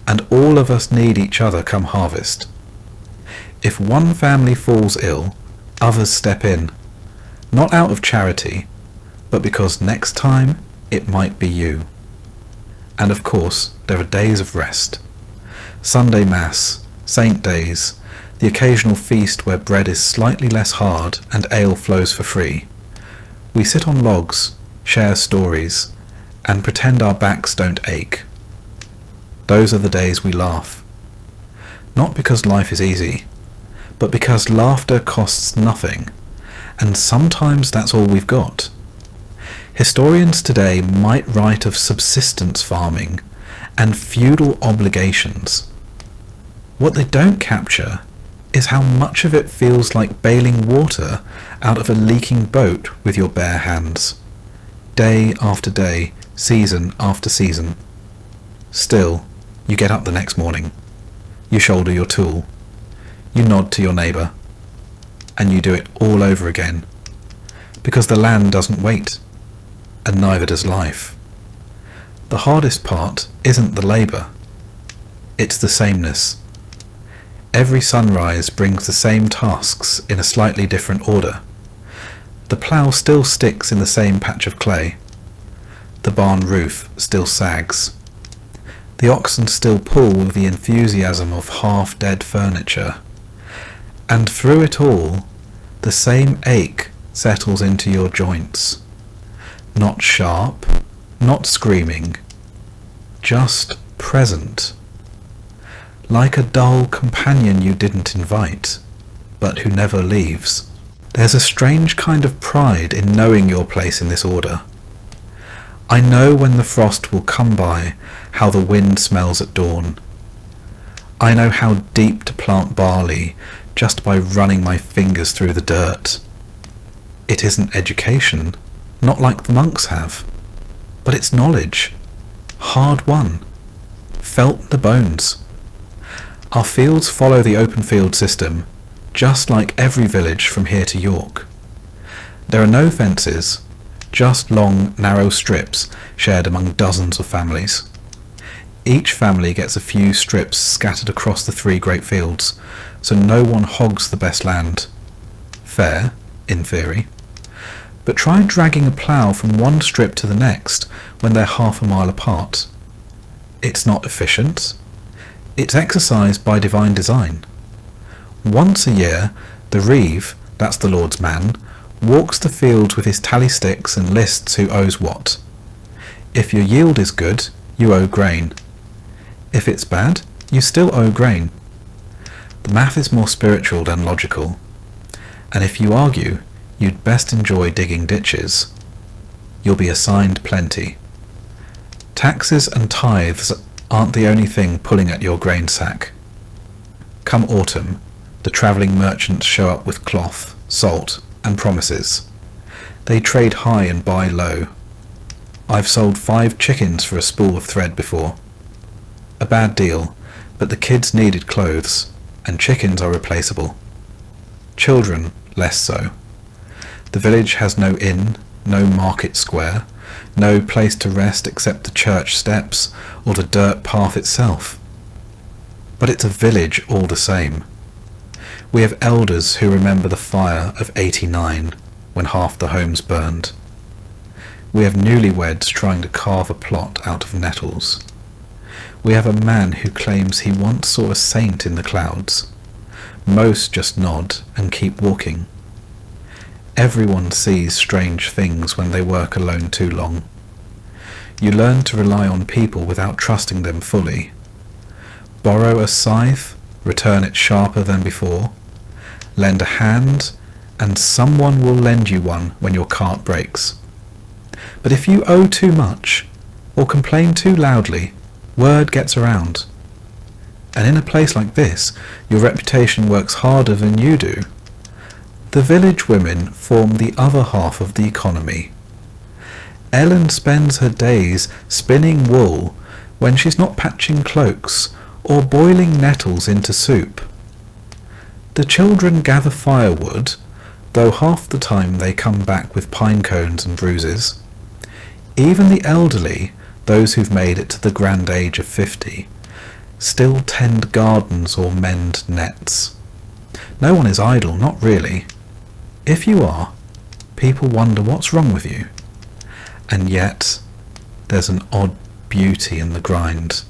And all of us need each other come harvest. If one family falls ill, others step in, not out of charity, but because next time it might be you. And of course, there are days of rest. Sunday Mass, Saint Days, the occasional feast where bread is slightly less hard and ale flows for free. We sit on logs, share stories, and pretend our backs don't ache. Those are the days we laugh. Not because life is easy, but because laughter costs nothing, and sometimes that's all we've got. Historians today might write of subsistence farming and feudal obligations. What they don't capture is how much of it feels like bailing water out of a leaking boat with your bare hands, day after day, season after season. Still, you get up the next morning, you shoulder your tool, you nod to your neighbour, and you do it all over again, because the land doesn't wait, and neither does life. The hardest part isn't the labour, it's the sameness. Every sunrise brings the same tasks in a slightly different order. The plough still sticks in the same patch of clay. The barn roof still sags. The oxen still pull with the enthusiasm of half-dead furniture. And through it all, the same ache settles into your joints. Not sharp, not screaming, just present. Like a dull companion you didn't invite, but who never leaves. There's a strange kind of pride in knowing your place in this order. I know when the frost will come by, how the wind smells at dawn. I know how deep to plant barley just by running my fingers through the dirt. It isn't education, not like the monks have, but it's knowledge, hard won, felt in the bones. Our fields follow the open field system, just like every village from here to York. There are no fences, just long, narrow strips shared among dozens of families. Each family gets a few strips scattered across the 3 great fields, so no one hogs the best land. Fair, in theory. But try dragging a plough from one strip to the next when they're half a mile apart. It's not efficient. It's exercise by divine design. Once a year, the reeve, that's the Lord's man, walks the fields with his tally sticks and lists who owes what. If your yield is good, you owe grain. If it's bad, you still owe grain. The math is more spiritual than logical. And if you argue, you'd best enjoy digging ditches. You'll be assigned plenty. Taxes and tithes aren't the only thing pulling at your grain sack. Come autumn, the travelling merchants show up with cloth, salt, and promises. They trade high and buy low. I've sold 5 chickens for a spool of thread before. A bad deal, but the kids needed clothes, and chickens are replaceable. Children, less so. The village has no inn, no market square, no place to rest except the church steps or the dirt path itself. But it's a village all the same. We have elders who remember the fire of '89 when half the homes burned. We have newlyweds trying to carve a plot out of nettles. We have a man who claims he once saw a saint in the clouds. Most just nod and keep walking. Everyone sees strange things when they work alone too long. You learn to rely on people without trusting them fully. Borrow a scythe, return it sharper than before. Lend a hand, and someone will lend you one when your cart breaks. But if you owe too much, or complain too loudly, word gets around. And in a place like this, your reputation works harder than you do. The village women form the other half of the economy. Ellen spends her days spinning wool when she's not patching cloaks or boiling nettles into soup. The children gather firewood, though half the time they come back with pine cones and bruises. Even the elderly, those who've made it to the grand age of 50, still tend gardens or mend nets. No one is idle, not really. If you are, people wonder what's wrong with you. And yet, there's an odd beauty in the grind.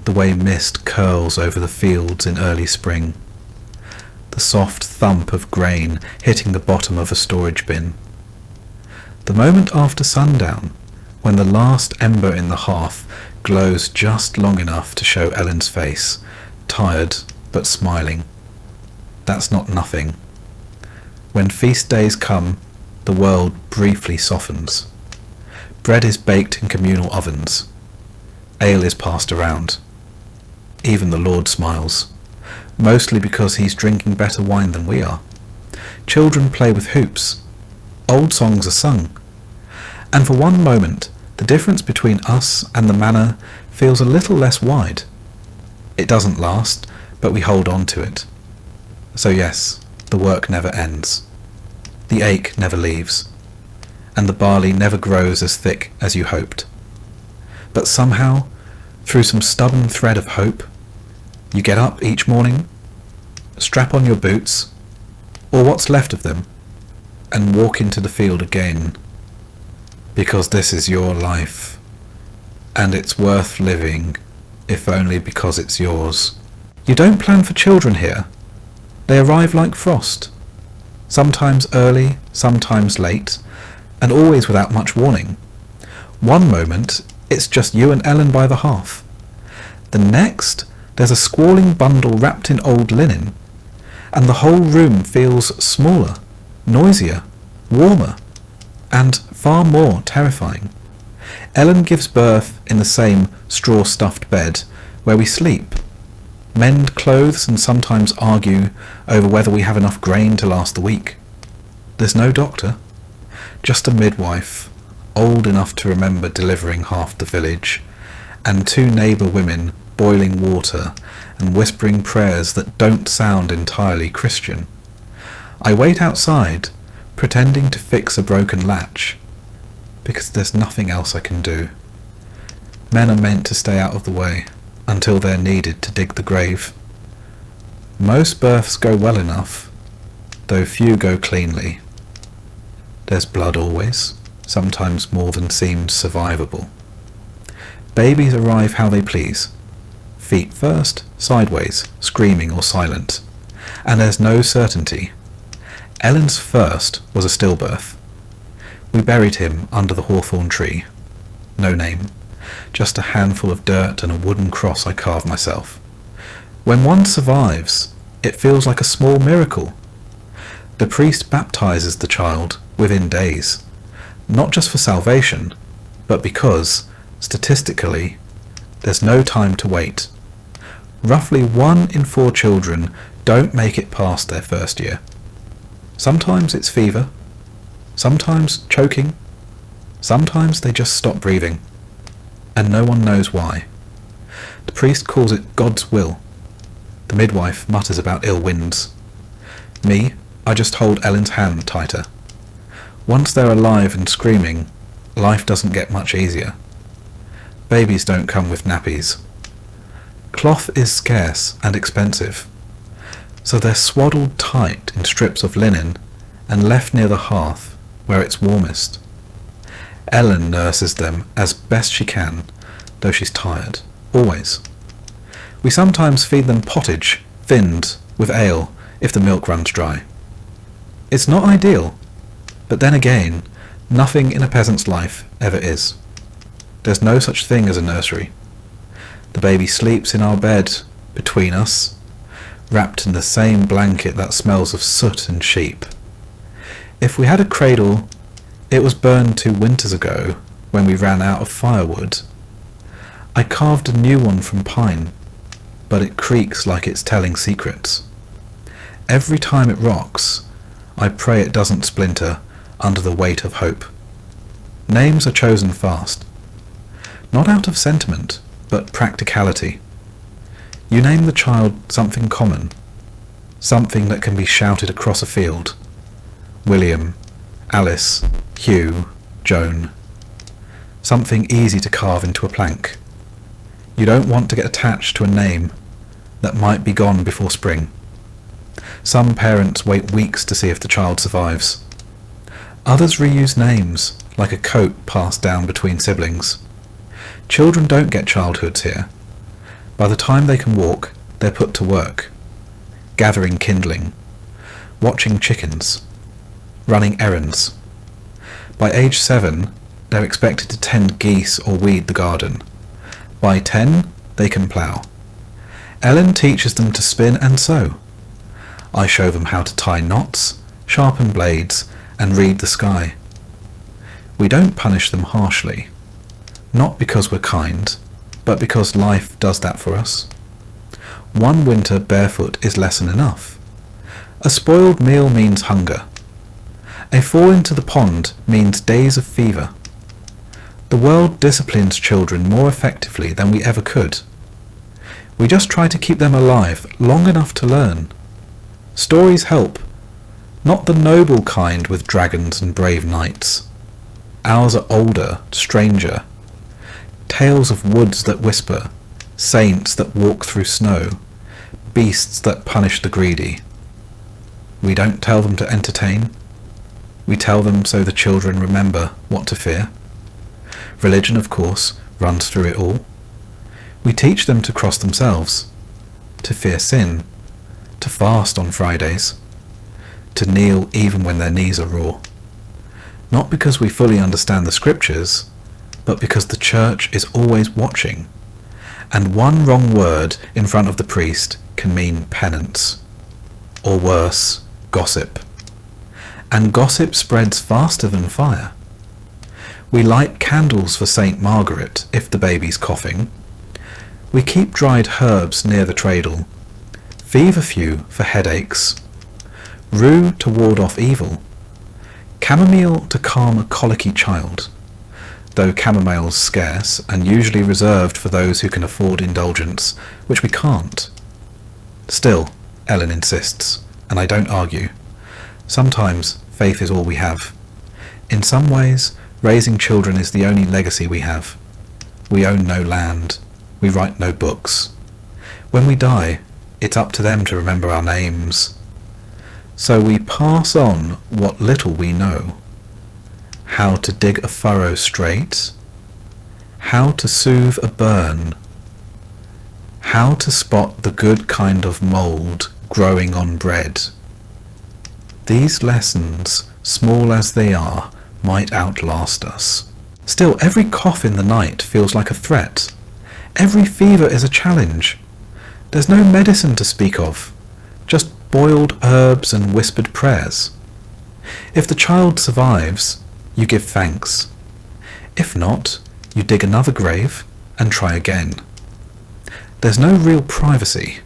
The way mist curls over the fields in early spring. The soft thump of grain hitting the bottom of a storage bin. The moment after sundown, when the last ember in the hearth glows just long enough to show Ellen's face, tired but smiling. That's not nothing. When feast days come, the world briefly softens. Bread is baked in communal ovens. Ale is passed around. Even the Lord smiles, mostly because he's drinking better wine than we are. Children play with hoops. Old songs are sung. And for one moment, the difference between us and the manor feels a little less wide. It doesn't last, but we hold on to it. So yes, the work never ends. The ache never leaves. And the barley never grows as thick as you hoped. But somehow, through some stubborn thread of hope, you get up each morning, strap on your boots, or what's left of them, and walk into the field again. Because this is your life, and it's worth living, if only because it's yours. You don't plan for children here. They arrive like frost, sometimes early, sometimes late, and always without much warning. One moment, it's just you and Ellen by the hearth. The next, there's a squalling bundle wrapped in old linen, and the whole room feels smaller, noisier, warmer, and far more terrifying. Ellen gives birth in the same straw-stuffed bed where we sleep, mend clothes, and sometimes argue over whether we have enough grain to last the week. There's no doctor, just a midwife, old enough to remember delivering half the village, and 2 neighbour women boiling water and whispering prayers that don't sound entirely Christian. I wait outside, pretending to fix a broken latch, because there's nothing else I can do. Men are meant to stay out of the way until they're needed to dig the grave. Most births go well enough, though few go cleanly. There's blood always, sometimes more than seems survivable. Babies arrive how they please. Feet first, sideways, screaming or silent. And there's no certainty. Ellen's first was a stillbirth. We buried him under the hawthorn tree. No name. Just a handful of dirt and a wooden cross I carved myself. When one survives, it feels like a small miracle. The priest baptizes the child within days, not just for salvation, but because, statistically, there's no time to wait. Roughly 1 in 4 children don't make it past their first year. Sometimes it's fever, sometimes choking, sometimes they just stop breathing, and no one knows why. The priest calls it God's will. The midwife mutters about ill winds. Me, I just hold Ellen's hand tighter. Once they're alive and screaming, life doesn't get much easier. Babies don't come with nappies. Cloth is scarce and expensive. so they're swaddled tight in strips of linen and left near the hearth where it's warmest. Ellen nurses them as best she can, though she's tired, always. We sometimes feed them pottage, thinned with ale, if the milk runs dry. It's not ideal, but then again, nothing in a peasant's life ever is. There's no such thing as a nursery. The baby sleeps in our bed, between us, wrapped in the same blanket that smells of soot and sheep. If we had a cradle, it was burned 2 winters ago when we ran out of firewood. I carved a new one from pine, but it creaks like it's telling secrets. Every time it rocks, I pray it doesn't splinter under the weight of hope. Names are chosen fast, not out of sentiment, but practicality. You name the child something common, something that can be shouted across a field. William, Alice, Hugh, Joan. Something easy to carve into a plank. You don't want to get attached to a name that might be gone before spring. Some parents wait weeks to see if the child survives. Others reuse names, like a coat passed down between siblings. Children don't get childhoods here. By the time they can walk, they're put to work, gathering kindling, watching chickens, running errands. By age 7, they're expected to tend geese or weed the garden. By 10, they can plough. Ellen teaches them to spin and sew. I show them how to tie knots, sharpen blades, and read the sky. We don't punish them harshly, not because we're kind, but because life does that for us. 1 winter barefoot is lesson enough. A spoiled meal means hunger. A fall into the pond means days of fever. The world disciplines children more effectively than we ever could. We just try to keep them alive long enough to learn. Stories help, not the noble kind with dragons and brave knights. Ours are older, stranger. Tales of woods that whisper, saints that walk through snow, beasts that punish the greedy. We don't tell them to entertain. We tell them so the children remember what to fear. Religion, of course, runs through it all. We teach them to cross themselves, to fear sin, to fast on Fridays, to kneel even when their knees are raw. Not because we fully understand the scriptures, but because the church is always watching, and 1 wrong word in front of the priest can mean penance, or worse, gossip. And gossip spreads faster than fire. We light candles for St. Margaret if the baby's coughing. We keep dried herbs near the cradle, feverfew for headaches, rue to ward off evil, chamomile to calm a colicky child, though chamomile's scarce and usually reserved for those who can afford indulgence, which we can't. Still, Ellen insists, and I don't argue. Sometimes faith is all we have. In some ways, raising children is the only legacy we have. We own no land. We write no books. When we die, it's up to them to remember our names. So we pass on what little we know. How to dig a furrow straight. How to soothe a burn. How to spot the good kind of mould growing on bread. These lessons, small as they are, might outlast us. Still, every cough in the night feels like a threat. Every fever is a challenge. There's no medicine to speak of, just boiled herbs and whispered prayers. If the child survives, you give thanks. If not, you dig another grave and try again. There's no real privacy.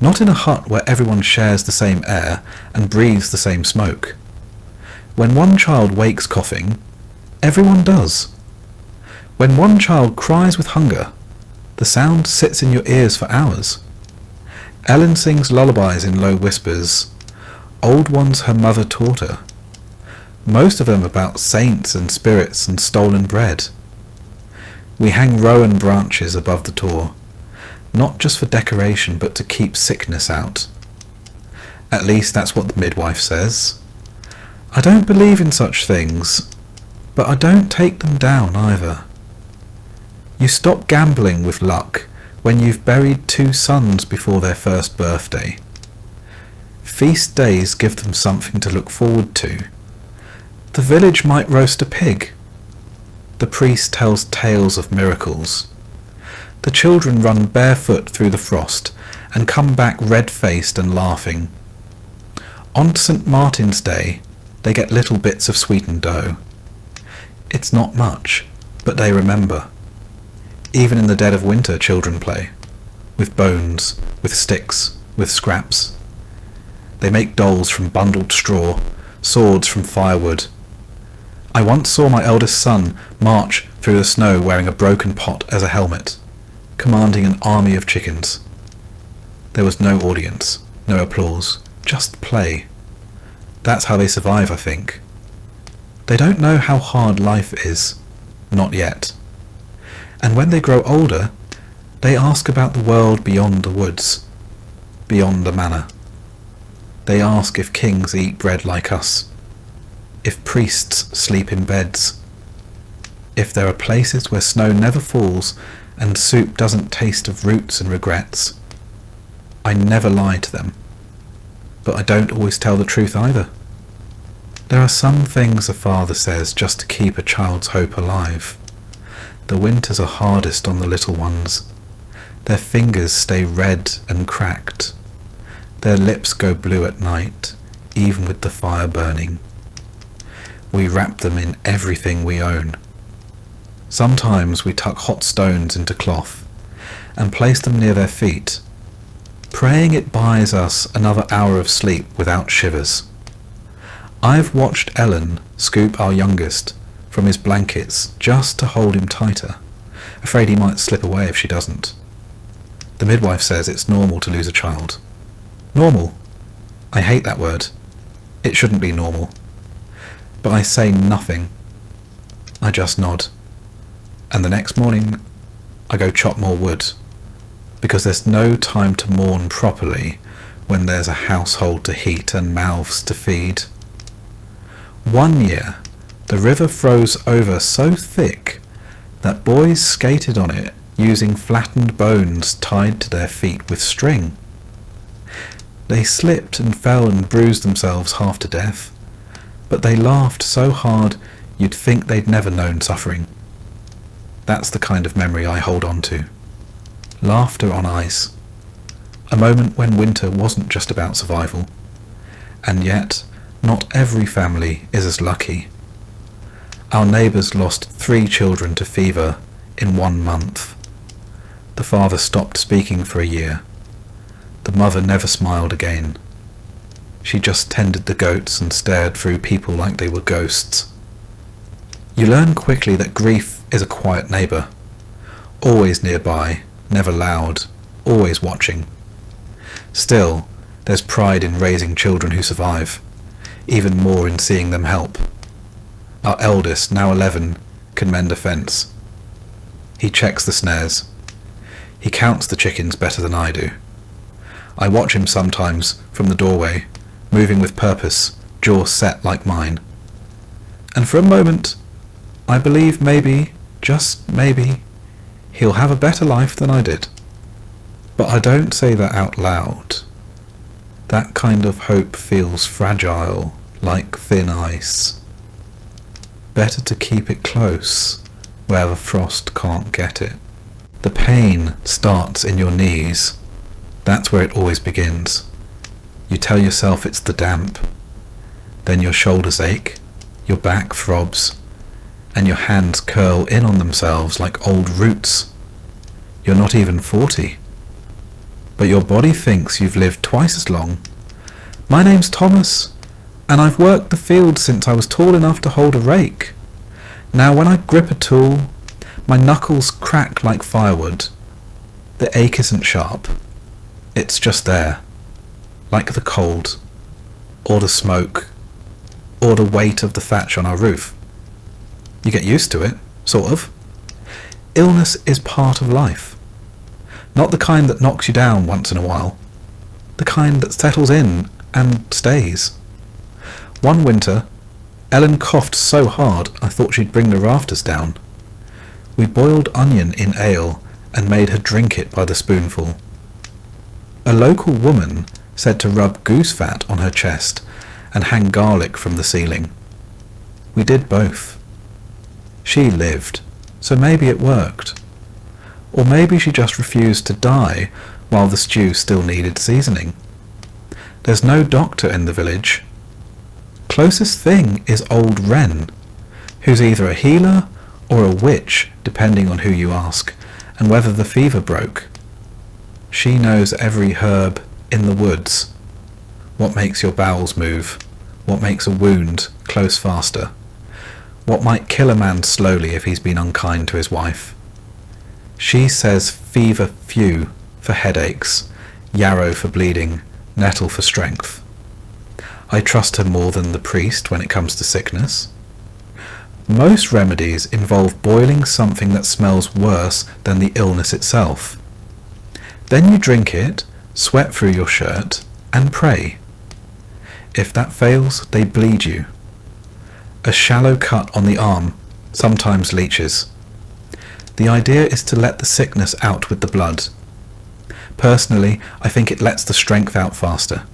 Not in a hut where everyone shares the same air and breathes the same smoke. When one child wakes coughing, everyone does. When one child cries with hunger, the sound sits in your ears for hours. Ellen sings lullabies in low whispers, old ones her mother taught her. Most of them about saints and spirits and stolen bread. We hang rowan branches above the door, not just for decoration but to keep sickness out. At least that's what the midwife says. I don't believe in such things, but I don't take them down either. You stop gambling with luck when you've buried 2 sons before their first birthday. Feast days give them something to look forward to. The village might roast a pig. The priest tells tales of miracles. The children run barefoot through the frost and come back red-faced and laughing. On St. Martin's Day, they get little bits of sweetened dough. It's not much, but they remember. Even in the dead of winter, children play. With bones, with sticks, with scraps. They make dolls from bundled straw, swords from firewood. I once saw my eldest son march through the snow wearing a broken pot as a helmet, commanding an army of chickens. There was no audience, no applause, just play. That's how they survive, I think. They don't know how hard life is, not yet. And when they grow older, they ask about the world beyond the woods, beyond the manor. They ask if kings eat bread like us, if priests sleep in beds, if there are places where snow never falls and soup doesn't taste of roots and regrets. I never lie to them, but I don't always tell the truth either. There are some things a father says just to keep a child's hope alive. The winters are hardest on the little ones. Their fingers stay red and cracked. Their lips go blue at night, even with the fire burning. We wrap them in everything we own. Sometimes we tuck hot stones into cloth and place them near their feet, praying it buys us another hour of sleep without shivers. I've watched Ellen scoop our youngest from his blankets just to hold him tighter, afraid he might slip away if she doesn't. The midwife says it's normal to lose a child. Normal? I hate that word. It shouldn't be normal. But I say nothing. I just nod. And the next morning, I go chop more wood, because there's no time to mourn properly when there's a household to heat and mouths to feed. One year, the river froze over so thick that boys skated on it using flattened bones tied to their feet with string. They slipped and fell and bruised themselves half to death, but they laughed so hard you'd think they'd never known suffering. That's the kind of memory I hold on to. Laughter on ice. A moment when winter wasn't just about survival. And yet, not every family is as lucky. Our neighbours lost 3 children to fever in 1 month. The father stopped speaking for a year. The mother never smiled again. She just tended the goats and stared through people like they were ghosts. You learn quickly that grief is a quiet neighbour, always nearby, never loud, always watching. Still, there's pride in raising children who survive, even more in seeing them help. Our eldest, now 11, can mend a fence. He checks the snares. He counts the chickens better than I do. I watch him sometimes from the doorway, moving with purpose, jaw set like mine. And for a moment, I believe maybe, just maybe, he'll have a better life than I did. But I don't say that out loud. That kind of hope feels fragile, like thin ice. Better to keep it close, where the frost can't get it. The pain starts in your knees. That's where it always begins. You tell yourself it's the damp. Then your shoulders ache, your back throbs, and your hands curl in on themselves like old roots. You're not even 40. But your body thinks you've lived twice as long. My name's Thomas, and I've worked the field since I was tall enough to hold a rake. Now when I grip a tool, my knuckles crack like firewood. The ache isn't sharp. It's just there, like the cold, or the smoke, or the weight of the thatch on our roof. You get used to it, sort of. Illness is part of life. Not the kind that knocks you down once in a while. The kind that settles in and stays. One winter, Ellen coughed so hard I thought she'd bring the rafters down. We boiled onion in ale and made her drink it by the spoonful. A local woman said to rub goose fat on her chest and hang garlic from the ceiling. We did both. She lived, so maybe it worked. Or maybe she just refused to die while the stew still needed seasoning. There's no doctor in the village. Closest thing is old Wren, who's either a healer or a witch, depending on who you ask, and whether the fever broke. She knows every herb in the woods. What makes your bowels move? What makes a wound close faster? What might kill a man slowly if he's been unkind to his wife? She says fever few for headaches, yarrow for bleeding, nettle for strength. I trust her more than the priest when it comes to sickness. Most remedies involve boiling something that smells worse than the illness itself. Then you drink it, sweat through your shirt, and pray. If that fails, they bleed you. A shallow cut on the arm sometimes leaches. The idea is to let the sickness out with the blood. Personally, I think it lets the strength out faster.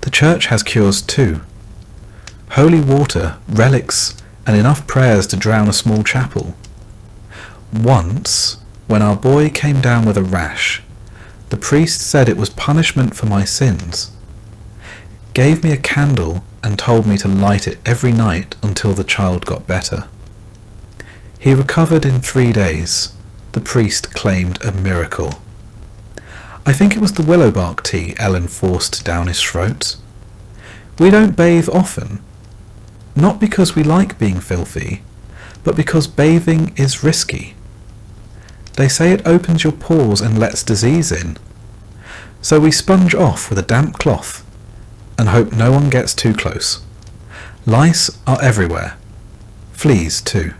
The church has cures too. Holy water, relics, and enough prayers to drown a small chapel. Once, when our boy came down with a rash, the priest said it was punishment for my sins, gave me a candle and told me to light it every night until the child got better. He recovered in 3 days. The priest claimed a miracle. I think it was the willow bark tea Ellen forced down his throat. We don't bathe often, not because we like being filthy, but because bathing is risky. They say it opens your pores and lets disease in. So we sponge off with a damp cloth and hope no one gets too close. Lice are everywhere. Fleas too.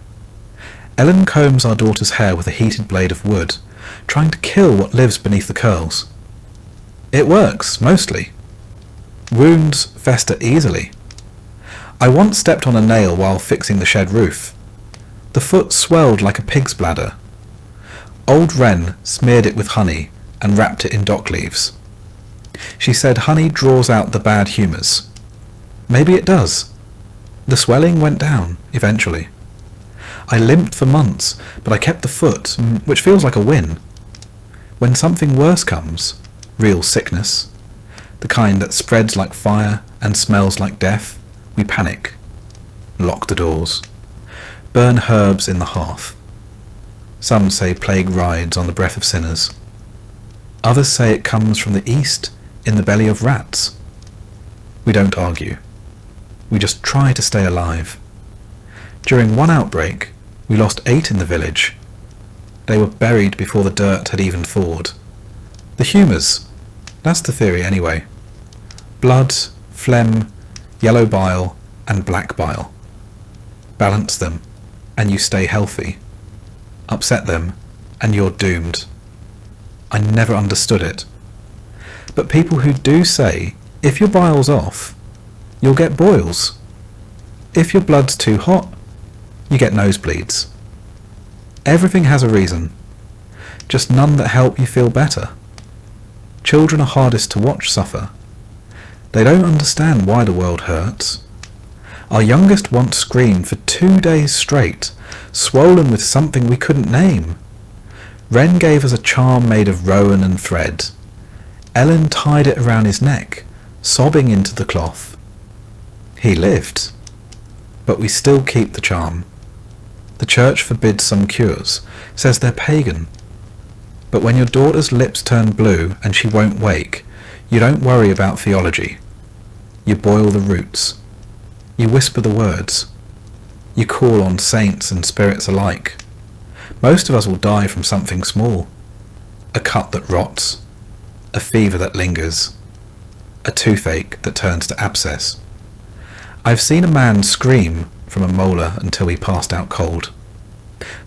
Ellen combs our daughter's hair with a heated blade of wood, trying to kill what lives beneath the curls. It works, mostly. Wounds fester easily. I once stepped on a nail while fixing the shed roof. The foot swelled like a pig's bladder. Old Wren smeared it with honey and wrapped it in dock leaves. She said honey draws out the bad humours. Maybe it does. The swelling went down, eventually. I limped for months, but I kept the foot, which feels like a win. When something worse comes, real sickness, the kind that spreads like fire and smells like death, we panic, lock the doors, burn herbs in the hearth. Some say plague rides on the breath of sinners. Others say it comes from the east in the belly of rats. We don't argue. We just try to stay alive. During one outbreak, we lost 8 in the village. They were buried before the dirt had even thawed. The humours. That's the theory anyway. Blood, phlegm, yellow bile, and black bile. Balance them, and you stay healthy. Upset them, and you're doomed. I never understood it. But people who do say, if your bile's off, you'll get boils. If your blood's too hot, you get nosebleeds. Everything has a reason, just none that help you feel better. Children are hardest to watch suffer. They don't understand why the world hurts. Our youngest once screamed for 2 days straight, swollen with something we couldn't name. Wren gave us a charm made of rowan and thread. Ellen tied it around his neck, sobbing into the cloth. He lived, but we still keep the charm. The church forbids some cures, says they're pagan. But when your daughter's lips turn blue and she won't wake, you don't worry about theology. You boil the roots. You whisper the words. You call on saints and spirits alike. Most of us will die from something small. A cut that rots. A fever that lingers. A toothache that turns to abscess. I've seen a man scream from a molar until he passed out cold.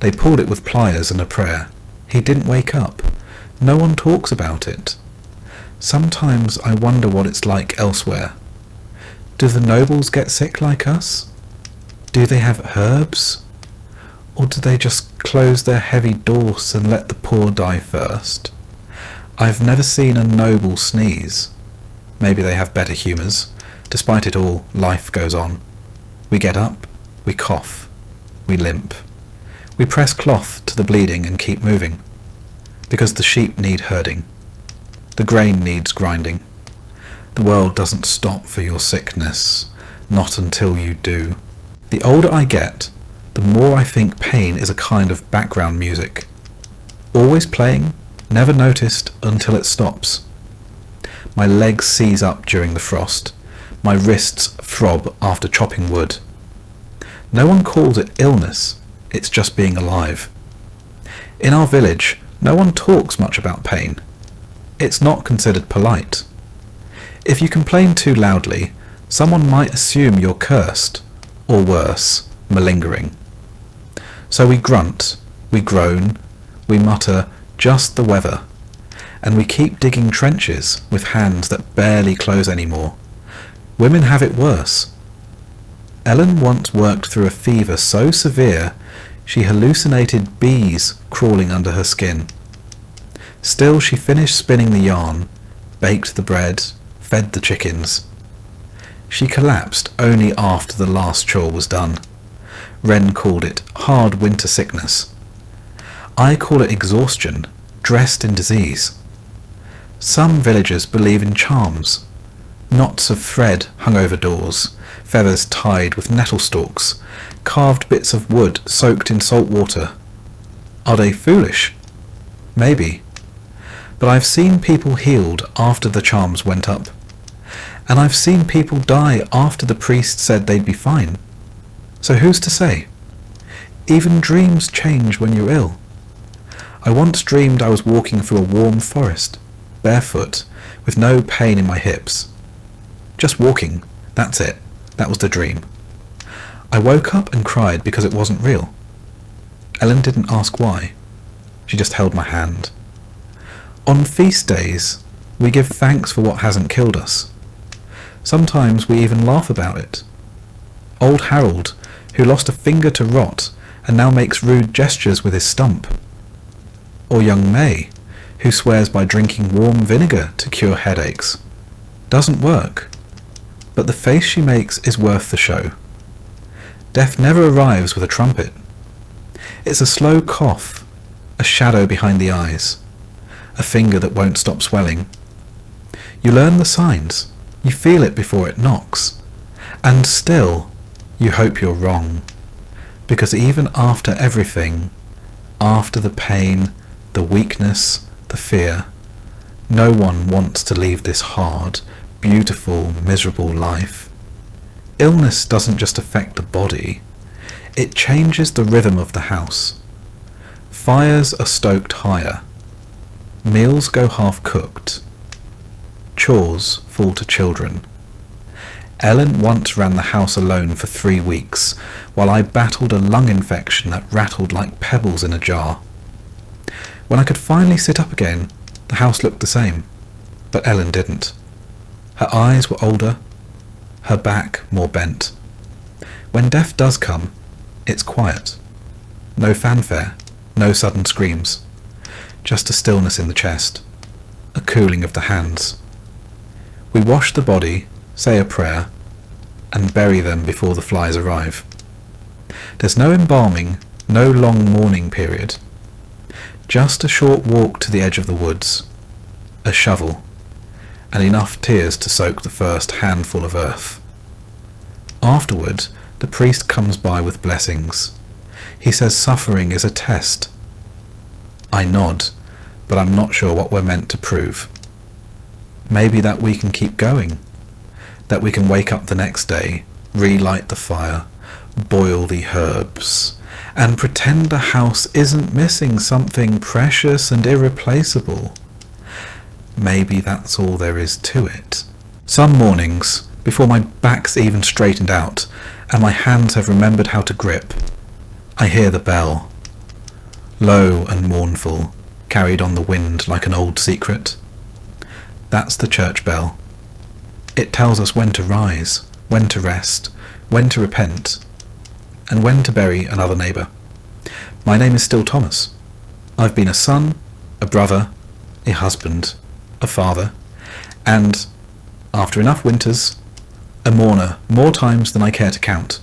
They pulled it with pliers and a prayer. He didn't wake up. No one talks about it. Sometimes I wonder what it's like elsewhere. Do the nobles get sick like us? Do they have herbs? Or do they just close their heavy doors and let the poor die first? I've never seen a noble sneeze. Maybe they have better humours. Despite it all, life goes on. We get up, we cough, we limp. We press cloth to the bleeding and keep moving. Because the sheep need herding. The grain needs grinding. The world doesn't stop for your sickness, not until you do. The older I get, the more I think pain is a kind of background music. Always playing, never noticed until it stops. My legs seize up during the frost. My wrists throb after chopping wood. No one calls it illness, it's just being alive. In our village, no one talks much about pain. It's not considered polite. If you complain too loudly, someone might assume you're cursed, or worse, malingering. So we grunt, we groan, we mutter, just the weather, and we keep digging trenches with hands that barely close anymore. Women have it worse. Ellen once worked through a fever so severe she hallucinated bees crawling under her skin. Still she finished spinning the yarn, baked the bread, fed the chickens. She collapsed only after the last chore was done. Wren called it hard winter sickness. I call it exhaustion, dressed in disease. Some villagers believe in charms. Knots of thread hung over doors, feathers tied with nettle stalks, carved bits of wood soaked in salt water. Are they foolish? Maybe. But I've seen people healed after the charms went up. And I've seen people die after the priest said they'd be fine. So who's to say? Even dreams change when you're ill. I once dreamed I was walking through a warm forest, barefoot, with no pain in my hips. Just walking, that's it. That was the dream. I woke up and cried because it wasn't real. Ellen didn't ask why. She just held my hand. On feast days, we give thanks for what hasn't killed us. Sometimes we even laugh about it. Old Harold, who lost a finger to rot and now makes rude gestures with his stump. Or young May, who swears by drinking warm vinegar to cure headaches. Doesn't work. But the face she makes is worth the show. Death never arrives with a trumpet. It's a slow cough, a shadow behind the eyes, a finger that won't stop swelling. You learn the signs, you feel it before it knocks, and still you hope you're wrong, because even after everything, after the pain, the weakness, the fear, no one wants to leave this hard, beautiful, miserable life. Illness doesn't just affect the body, it changes the rhythm of the house. Fires are stoked higher. Meals go half-cooked. Chores fall to children. Ellen once ran the house alone for 3 weeks, while I battled a lung infection that rattled like pebbles in a jar. When I could finally sit up again, the house looked the same, but Ellen didn't. Her eyes were older, her back more bent. When death does come, it's quiet. No fanfare, no sudden screams. Just a stillness in the chest, a cooling of the hands. We wash the body, say a prayer, and bury them before the flies arrive. There's no embalming, no long mourning period. Just a short walk to the edge of the woods, a shovel, and enough tears to soak the first handful of earth. Afterward, the priest comes by with blessings. He says suffering is a test. I nod, but I'm not sure what we're meant to prove. Maybe that we can keep going, that we can wake up the next day, relight the fire, boil the herbs, and pretend the house isn't missing something precious and irreplaceable. Maybe that's all there is to it. Some mornings, before my back's even straightened out, and my hands have remembered how to grip, I hear the bell, low and mournful, carried on the wind like an old secret. That's the church bell. It tells us when to rise, when to rest, when to repent, and when to bury another neighbour. My name is still Thomas. I've been a son, a brother, a husband, a father, and, after enough winters, a mourner more times than I care to count.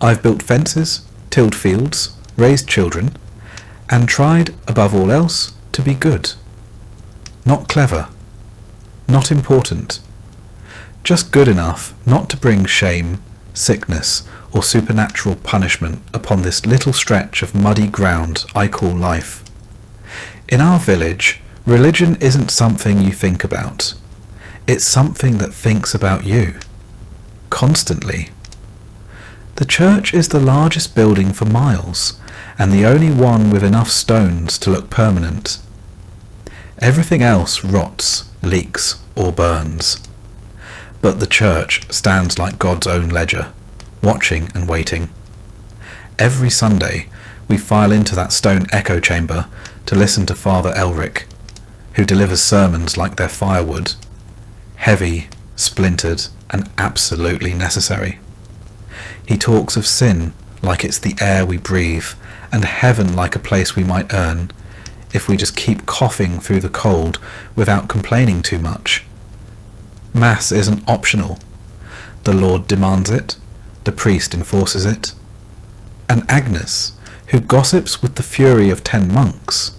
I've built fences, tilled fields, raised children, and tried, above all else, to be good. Not clever, not important, just good enough not to bring shame, sickness, or supernatural punishment upon this little stretch of muddy ground I call life. In our village, religion isn't something you think about. It's something that thinks about you. Constantly. The church is the largest building for miles, and the only one with enough stones to look permanent. Everything else rots, leaks, or burns. But the church stands like God's own ledger, watching and waiting. Every Sunday we file into that stone echo chamber to listen to Father Elric, who delivers sermons like they're firewood, heavy, splintered, and absolutely necessary. He talks of sin like it's the air we breathe, and heaven like a place we might earn if we just keep coughing through the cold without complaining too much. Mass isn't optional. The Lord demands it, the priest enforces it. And Agnes, who gossips with the fury of 10 monks,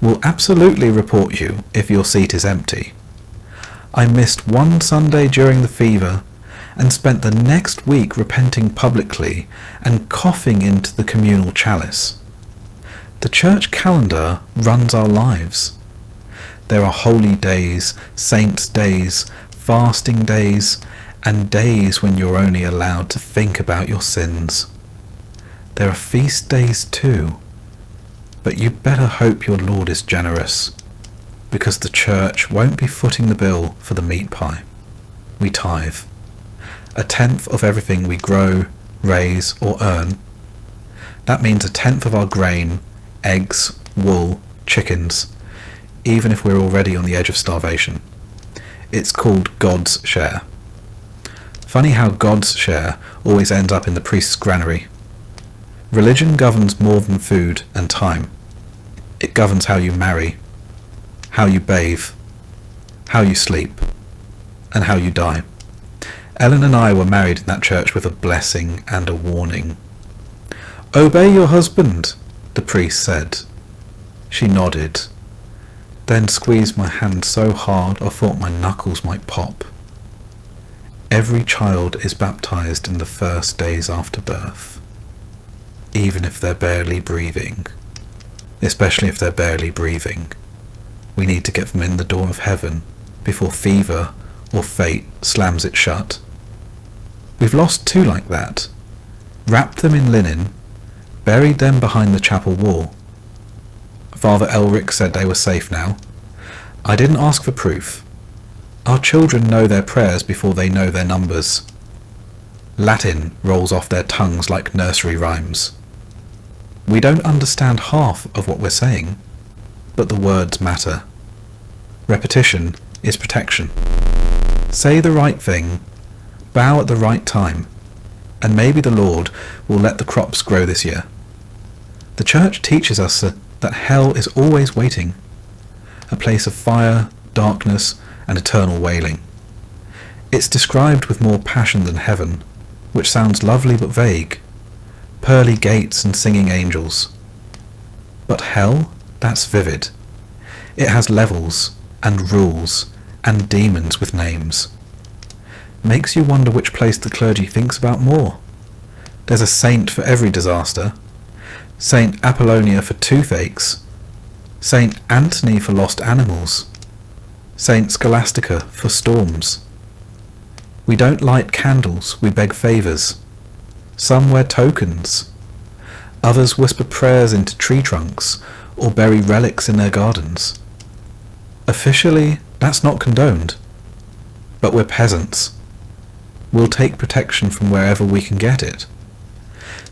will absolutely report you if your seat is empty. I missed one Sunday during the fever and spent the next week repenting publicly and coughing into the communal chalice. The church calendar runs our lives. There are holy days, saints' days, fasting days, and days when you're only allowed to think about your sins. There are feast days too, but you better hope your Lord is generous, because the church won't be footing the bill for the meat pie. We tithe. 1/10 of everything we grow, raise, or earn. That means 1/10 of our grain, eggs, wool, chickens, even if we're already on the edge of starvation. It's called God's share. Funny how God's share always ends up in the priest's granary. Religion governs more than food and time. It governs how you marry, how you bathe, how you sleep, and how you die. Ellen and I were married in that church with a blessing and a warning. "Obey your husband," the priest said. She nodded, then squeezed my hand so hard I thought my knuckles might pop. Every child is baptized in the first days after birth, even if they're barely breathing. Especially if they're barely breathing. We need to get them in the door of heaven before fever or fate slams it shut. We've lost 2 like that, wrapped them in linen, buried them behind the chapel wall. Father Elric said they were safe now. I didn't ask for proof. Our children know their prayers before they know their numbers. Latin rolls off their tongues like nursery rhymes. We don't understand half of what we're saying, but the words matter. Repetition is protection. Say the right thing, bow at the right time, and maybe the Lord will let the crops grow this year. The church teaches us that hell is always waiting, a place of fire, darkness, and eternal wailing. It's described with more passion than heaven, which sounds lovely but vague. Pearly gates and singing angels. But hell, that's vivid. It has levels, and rules, and demons with names. Makes you wonder which place the clergy thinks about more. There's a saint for every disaster. Saint Apollonia for toothaches. Saint Anthony for lost animals. Saint Scholastica for storms. We don't light candles, we beg favours. Some wear tokens. Others whisper prayers into tree trunks or bury relics in their gardens. Officially, that's not condoned. But we're peasants. We'll take protection from wherever we can get it.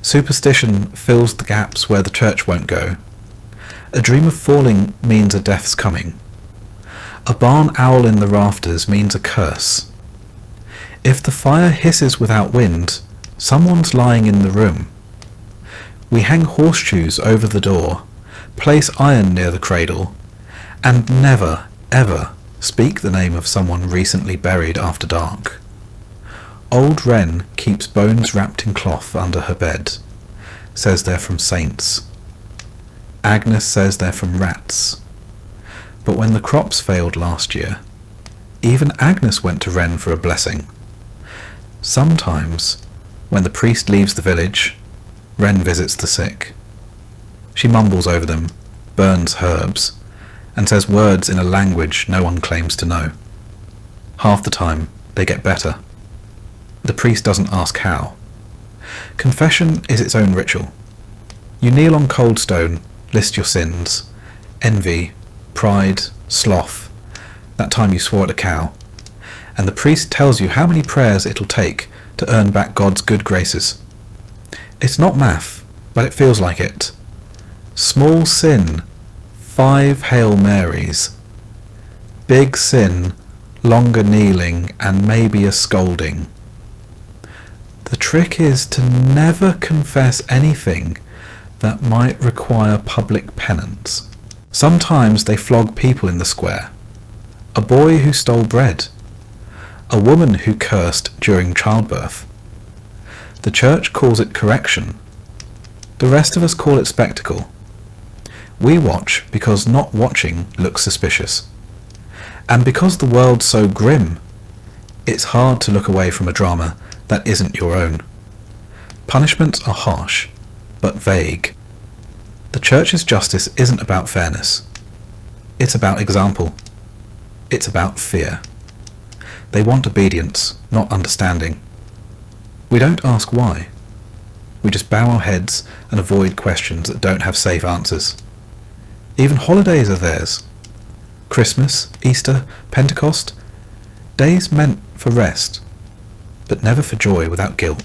Superstition fills the gaps where the church won't go. A dream of falling means a death's coming. A barn owl in the rafters means a curse. If the fire hisses without wind, someone's lying in the room. We hang horseshoes over the door, place iron near the cradle, and never, ever speak the name of someone recently buried after dark. Old Wren keeps bones wrapped in cloth under her bed, says they're from saints. Agnes says they're from rats. But when the crops failed last year, even Agnes went to Wren for a blessing. Sometimes, when the priest leaves the village, Wren visits the sick. She mumbles over them, burns herbs, and says words in a language no one claims to know. Half the time, they get better. The priest doesn't ask how. Confession is its own ritual. You kneel on cold stone, list your sins, envy, pride, sloth, that time you swore at a cow, and the priest tells you how many prayers it'll take to earn back God's good graces. It's not math, but it feels like it. Small sin, 5 Hail Marys. Big sin, longer kneeling and maybe a scolding. The trick is to never confess anything that might require public penance. Sometimes they flog people in the square. A boy who stole bread. A woman who cursed during childbirth. The church calls it correction. The rest of us call it spectacle. We watch because not watching looks suspicious. And because the world's so grim, it's hard to look away from a drama that isn't your own. Punishments are harsh, but vague. The church's justice isn't about fairness. It's about example. It's about fear. They want obedience, not understanding. We don't ask why. We just bow our heads and avoid questions that don't have safe answers. Even holidays are theirs. Christmas, Easter, Pentecost, days meant for rest, but never for joy without guilt.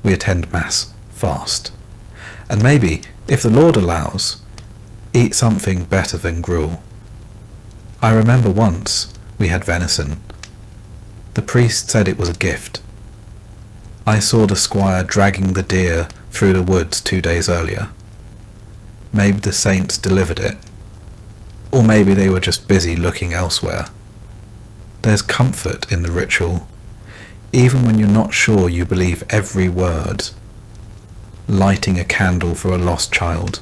We attend Mass, fast, and maybe, if the Lord allows, eat something better than gruel. I remember once we had venison. The priest said it was a gift. I saw the squire dragging the deer through the woods 2 days earlier. Maybe the saints delivered it, or maybe they were just busy looking elsewhere. There's comfort in the ritual, even when you're not sure you believe every word. Lighting a candle for a lost child,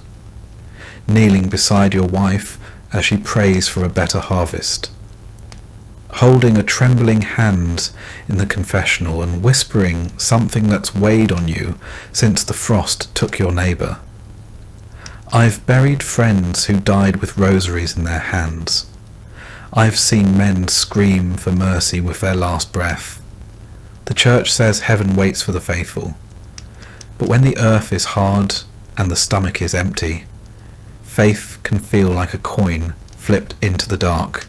kneeling beside your wife as she prays for a better harvest, holding a trembling hand in the confessional and whispering something that's weighed on you since the frost took your neighbour. I've buried friends who died with rosaries in their hands. I've seen men scream for mercy with their last breath. The church says heaven waits for the faithful. But when the earth is hard and the stomach is empty, faith can feel like a coin flipped into the dark.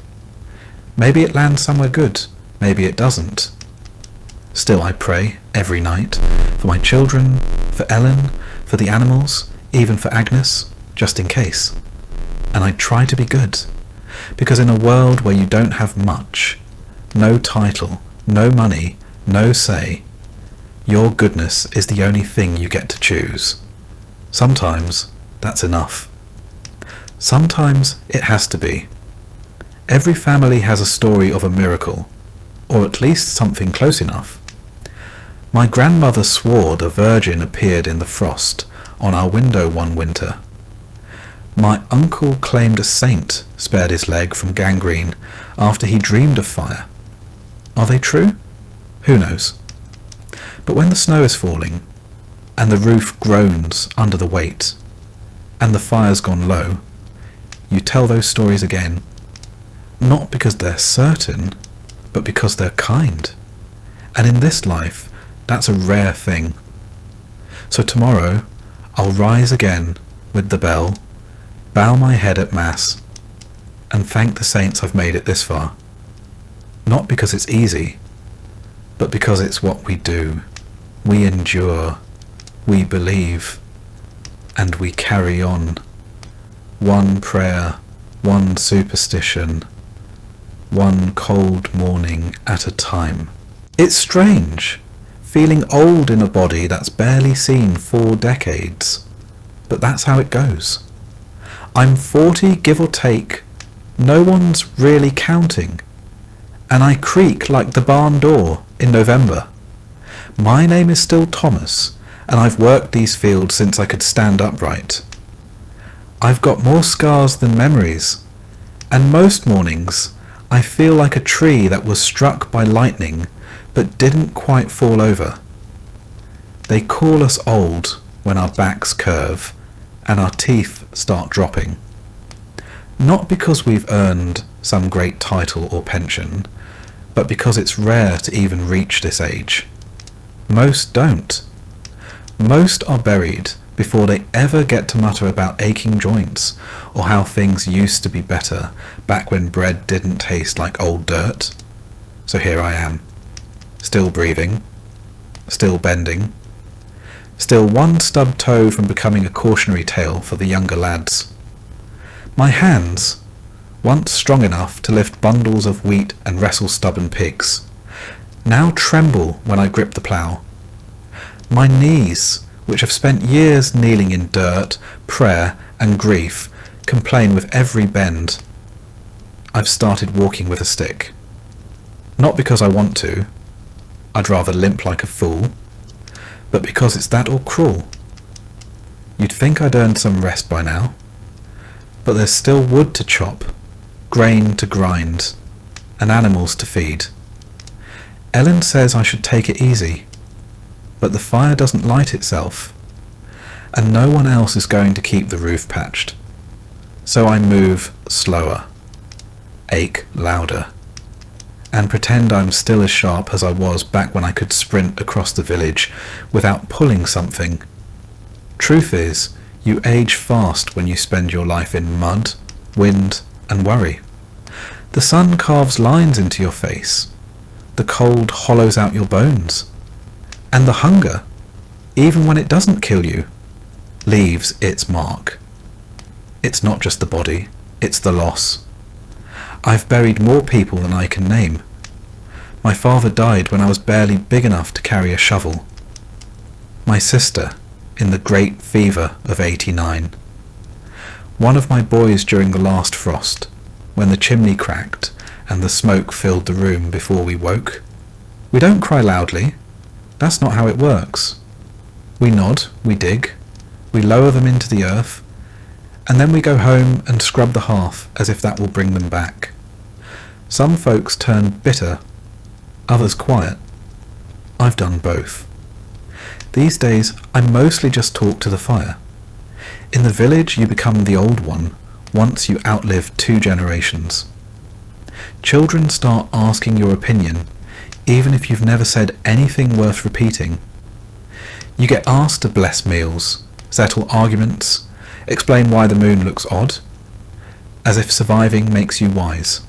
Maybe it lands somewhere good, maybe it doesn't. Still I pray every night for my children, for Ellen, for the animals, even for Agnes, just in case. And I try to be good, because in a world where you don't have much, no title, no money, no say, your goodness is the only thing you get to choose. Sometimes that's enough. Sometimes it has to be. Every family has a story of a miracle, or at least something close enough. My grandmother swore the Virgin appeared in the frost on our window one winter. My uncle claimed a saint spared his leg from gangrene after he dreamed of fire. Are they true? Who knows? But when the snow is falling, and the roof groans under the weight, and the fire's gone low, you tell those stories again. Not because they're certain, but because they're kind. And in this life, that's a rare thing. So tomorrow, I'll rise again with the bell, bow my head at Mass, and thank the saints I've made it this far. Not because it's easy, but because it's what we do. We endure, we believe, and we carry on. One prayer, one superstition, one cold morning at a time. It's strange, feeling old in a body that's barely seen 4 decades, but that's how it goes. I'm 40, give or take, no one's really counting, and I creak like the barn door in November. My name is still Thomas, and I've worked these fields since I could stand upright. I've got more scars than memories, and most mornings I feel like a tree that was struck by lightning but didn't quite fall over. They call us old when our backs curve and our teeth start dropping. Not because we've earned some great title or pension, but because it's rare to even reach this age. Most don't. Most are buried before they ever get to mutter about aching joints or how things used to be better back when bread didn't taste like old dirt. So here I am, still breathing, still bending, still one stubbed toe from becoming a cautionary tale for the younger lads. My hands, once strong enough to lift bundles of wheat and wrestle stubborn pigs, now tremble when I grip the plough. My knees, which have spent years kneeling in dirt, prayer and grief, complain with every bend. I've started walking with a stick. Not because I want to, I'd rather limp like a fool, but because it's that or cruel. You'd think I'd earned some rest by now, but there's still wood to chop, grain to grind, and animals to feed. Ellen says I should take it easy, but the fire doesn't light itself, and no one else is going to keep the roof patched. So I move slower, ache louder, and pretend I'm still as sharp as I was back when I could sprint across the village without pulling something. Truth is, you age fast when you spend your life in mud, wind, and worry. The sun carves lines into your face. The cold hollows out your bones. And the hunger, even when it doesn't kill you, leaves its mark. It's not just the body, it's the loss. I've buried more people than I can name. My father died when I was barely big enough to carry a shovel. My sister, in the great fever of '89. One of my boys during the last frost, when the chimney cracked and the smoke filled the room before we woke. We don't cry loudly. That's not how it works. We nod, we dig, we lower them into the earth, and then we go home and scrub the hearth as if that will bring them back. Some folks turn bitter, others quiet. I've done both. These days I mostly just talk to the fire. In the village you become the old one once you outlive 2 generations. Children start asking your opinion even if you've never said anything worth repeating. You get asked to bless meals, settle arguments, explain why the moon looks odd, as if surviving makes you wise.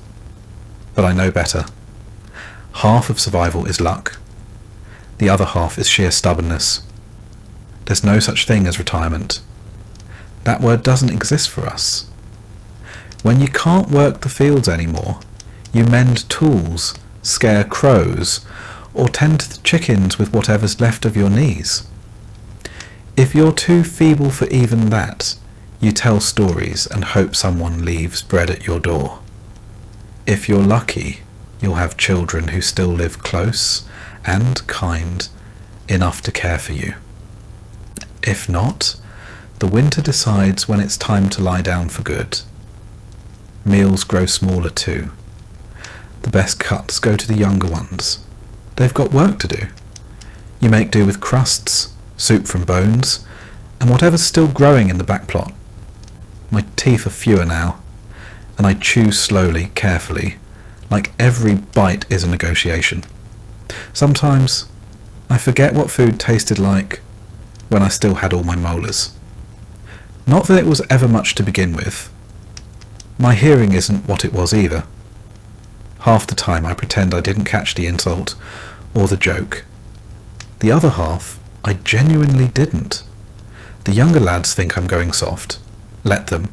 But I know better. Half of survival is luck. The other half is sheer stubbornness. There's no such thing as retirement. That word doesn't exist for us. When you can't work the fields anymore, you mend tools, scare crows, or tend to the chickens with whatever's left of your knees. If you're too feeble for even that, you tell stories and hope someone leaves bread at your door. If you're lucky, you'll have children who still live close and kind enough to care for you. If not, the winter decides when it's time to lie down for good. Meals grow smaller too. The best cuts go to the younger ones. They've got work to do. You make do with crusts, soup from bones, and whatever's still growing in the back plot. My teeth are fewer now, and I chew slowly, carefully, like every bite is a negotiation. Sometimes I forget what food tasted like when I still had all my molars. Not that it was ever much to begin with. My hearing isn't what it was either. Half the time I pretend I didn't catch the insult or the joke. The other half I genuinely didn't. The younger lads think I'm going soft. Let them.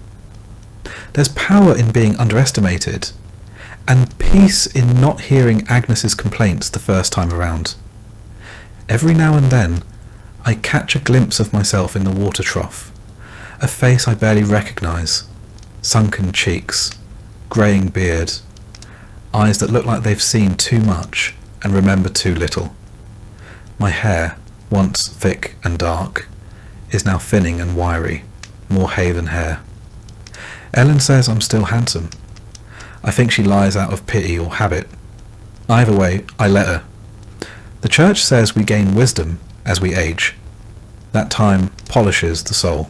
There's power in being underestimated, and peace in not hearing Agnes's complaints the first time around. Every now and then, I catch a glimpse of myself in the water trough, a face I barely recognise, sunken cheeks, greying beard, eyes that look like they've seen too much and remember too little. My hair, once thick and dark, is now thinning and wiry, more hay than hair. Ellen says I'm still handsome. I think she lies out of pity or habit. Either way, I let her. The church says we gain wisdom as we age. That time polishes the soul.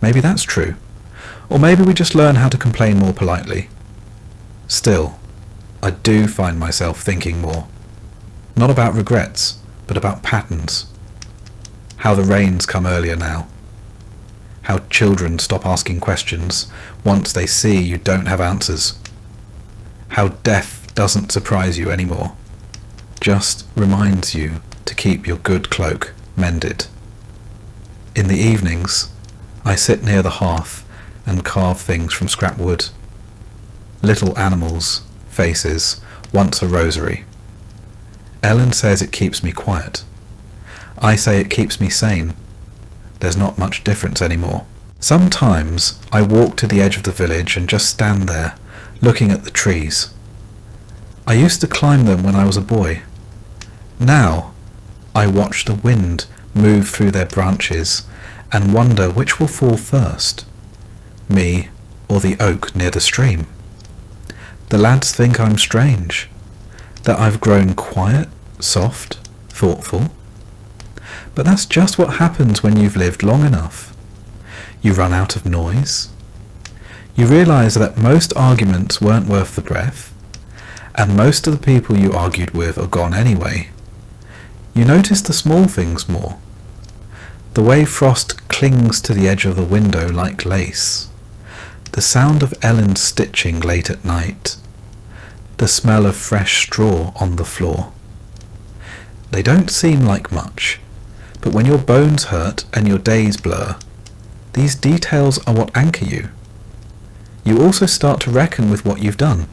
Maybe that's true. Or maybe we just learn how to complain more politely. Still, I do find myself thinking more. Not about regrets, but about patterns. How the rains come earlier now. How children stop asking questions once they see you don't have answers. How death doesn't surprise you anymore, just reminds you to keep your good cloak mended. In the evenings, I sit near the hearth and carve things from scrap wood. Little animals, faces, once a rosary. Ellen says it keeps me quiet. I say it keeps me sane. There's not much difference anymore. Sometimes I walk to the edge of the village and just stand there, looking at the trees. I used to climb them when I was a boy. Now, I watch the wind move through their branches and wonder which will fall first, me or the oak near the stream. The lads think I'm strange, that I've grown quiet, soft, thoughtful. But that's just what happens when you've lived long enough. You run out of noise. You realise that most arguments weren't worth the breath, and most of the people you argued with are gone anyway. You notice the small things more. The way frost clings to the edge of the window like lace. The sound of Ellen's stitching late at night. The smell of fresh straw on the floor. They don't seem like much, but when your bones hurt and your days blur, these details are what anchor you. You also start to reckon with what you've done,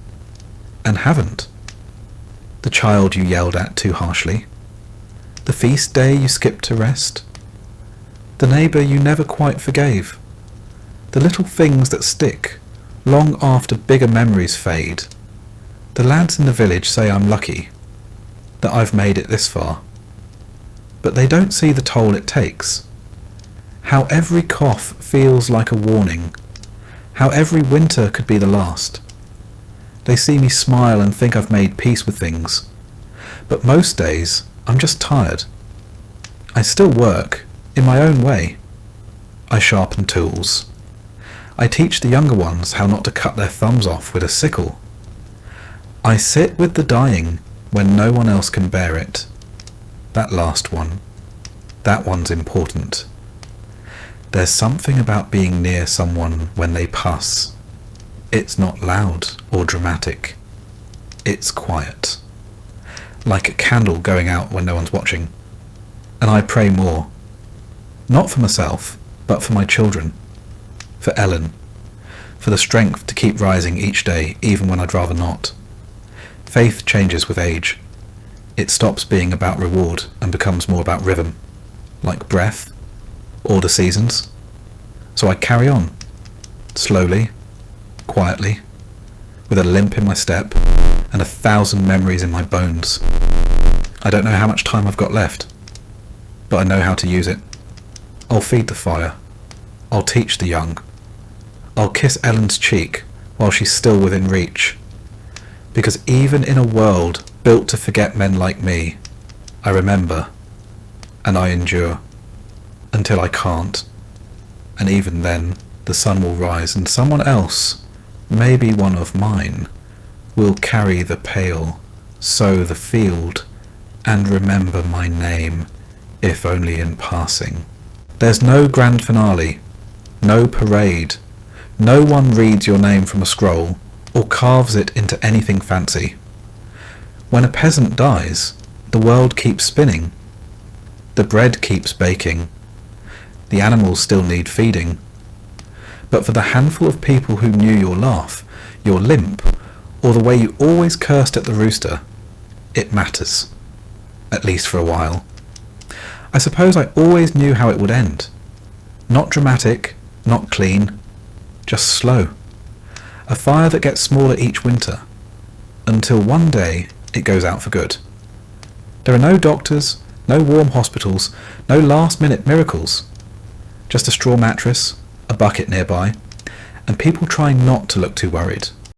and haven't. The child you yelled at too harshly. The feast day you skipped to rest. The neighbour you never quite forgave. The little things that stick, long after bigger memories fade. The lads in the village say I'm lucky, that I've made it this far. But they don't see the toll it takes. How every cough feels like a warning. How every winter could be the last. They see me smile and think I've made peace with things. But most days, I'm just tired. I still work, in my own way. I sharpen tools. I teach the younger ones how not to cut their thumbs off with a sickle. I sit with the dying when no one else can bear it. That last one. That one's important. There's something about being near someone when they pass. It's not loud or dramatic. It's quiet. Like a candle going out when no one's watching. And I pray more. Not for myself, but for my children. For Ellen. For the strength to keep rising each day, even when I'd rather not. Faith changes with age. It stops being about reward and becomes more about rhythm. Like breath, or the seasons. So I carry on. Slowly, quietly, with a limp in my step and 1,000 memories in my bones. I don't know how much time I've got left, but I know how to use it. I'll feed the fire. I'll teach the young. I'll kiss Ellen's cheek while she's still within reach. Because even in a world built to forget men like me, I remember, and I endure, until I can't. And even then, the sun will rise and someone else, maybe one of mine, will carry the pail, sow the field, and remember my name, if only in passing. There's no grand finale, no parade, no one reads your name from a scroll, or carves it into anything fancy. When a peasant dies, the world keeps spinning. The bread keeps baking. The animals still need feeding. But for the handful of people who knew your laugh, your limp, or the way you always cursed at the rooster, it matters. At least for a while. I suppose I always knew how it would end. Not dramatic, not clean, just slow. A fire that gets smaller each winter, until one day it goes out for good. There are no doctors, no warm hospitals, no last-minute miracles. Just a straw mattress, a bucket nearby, and people trying not to look too worried.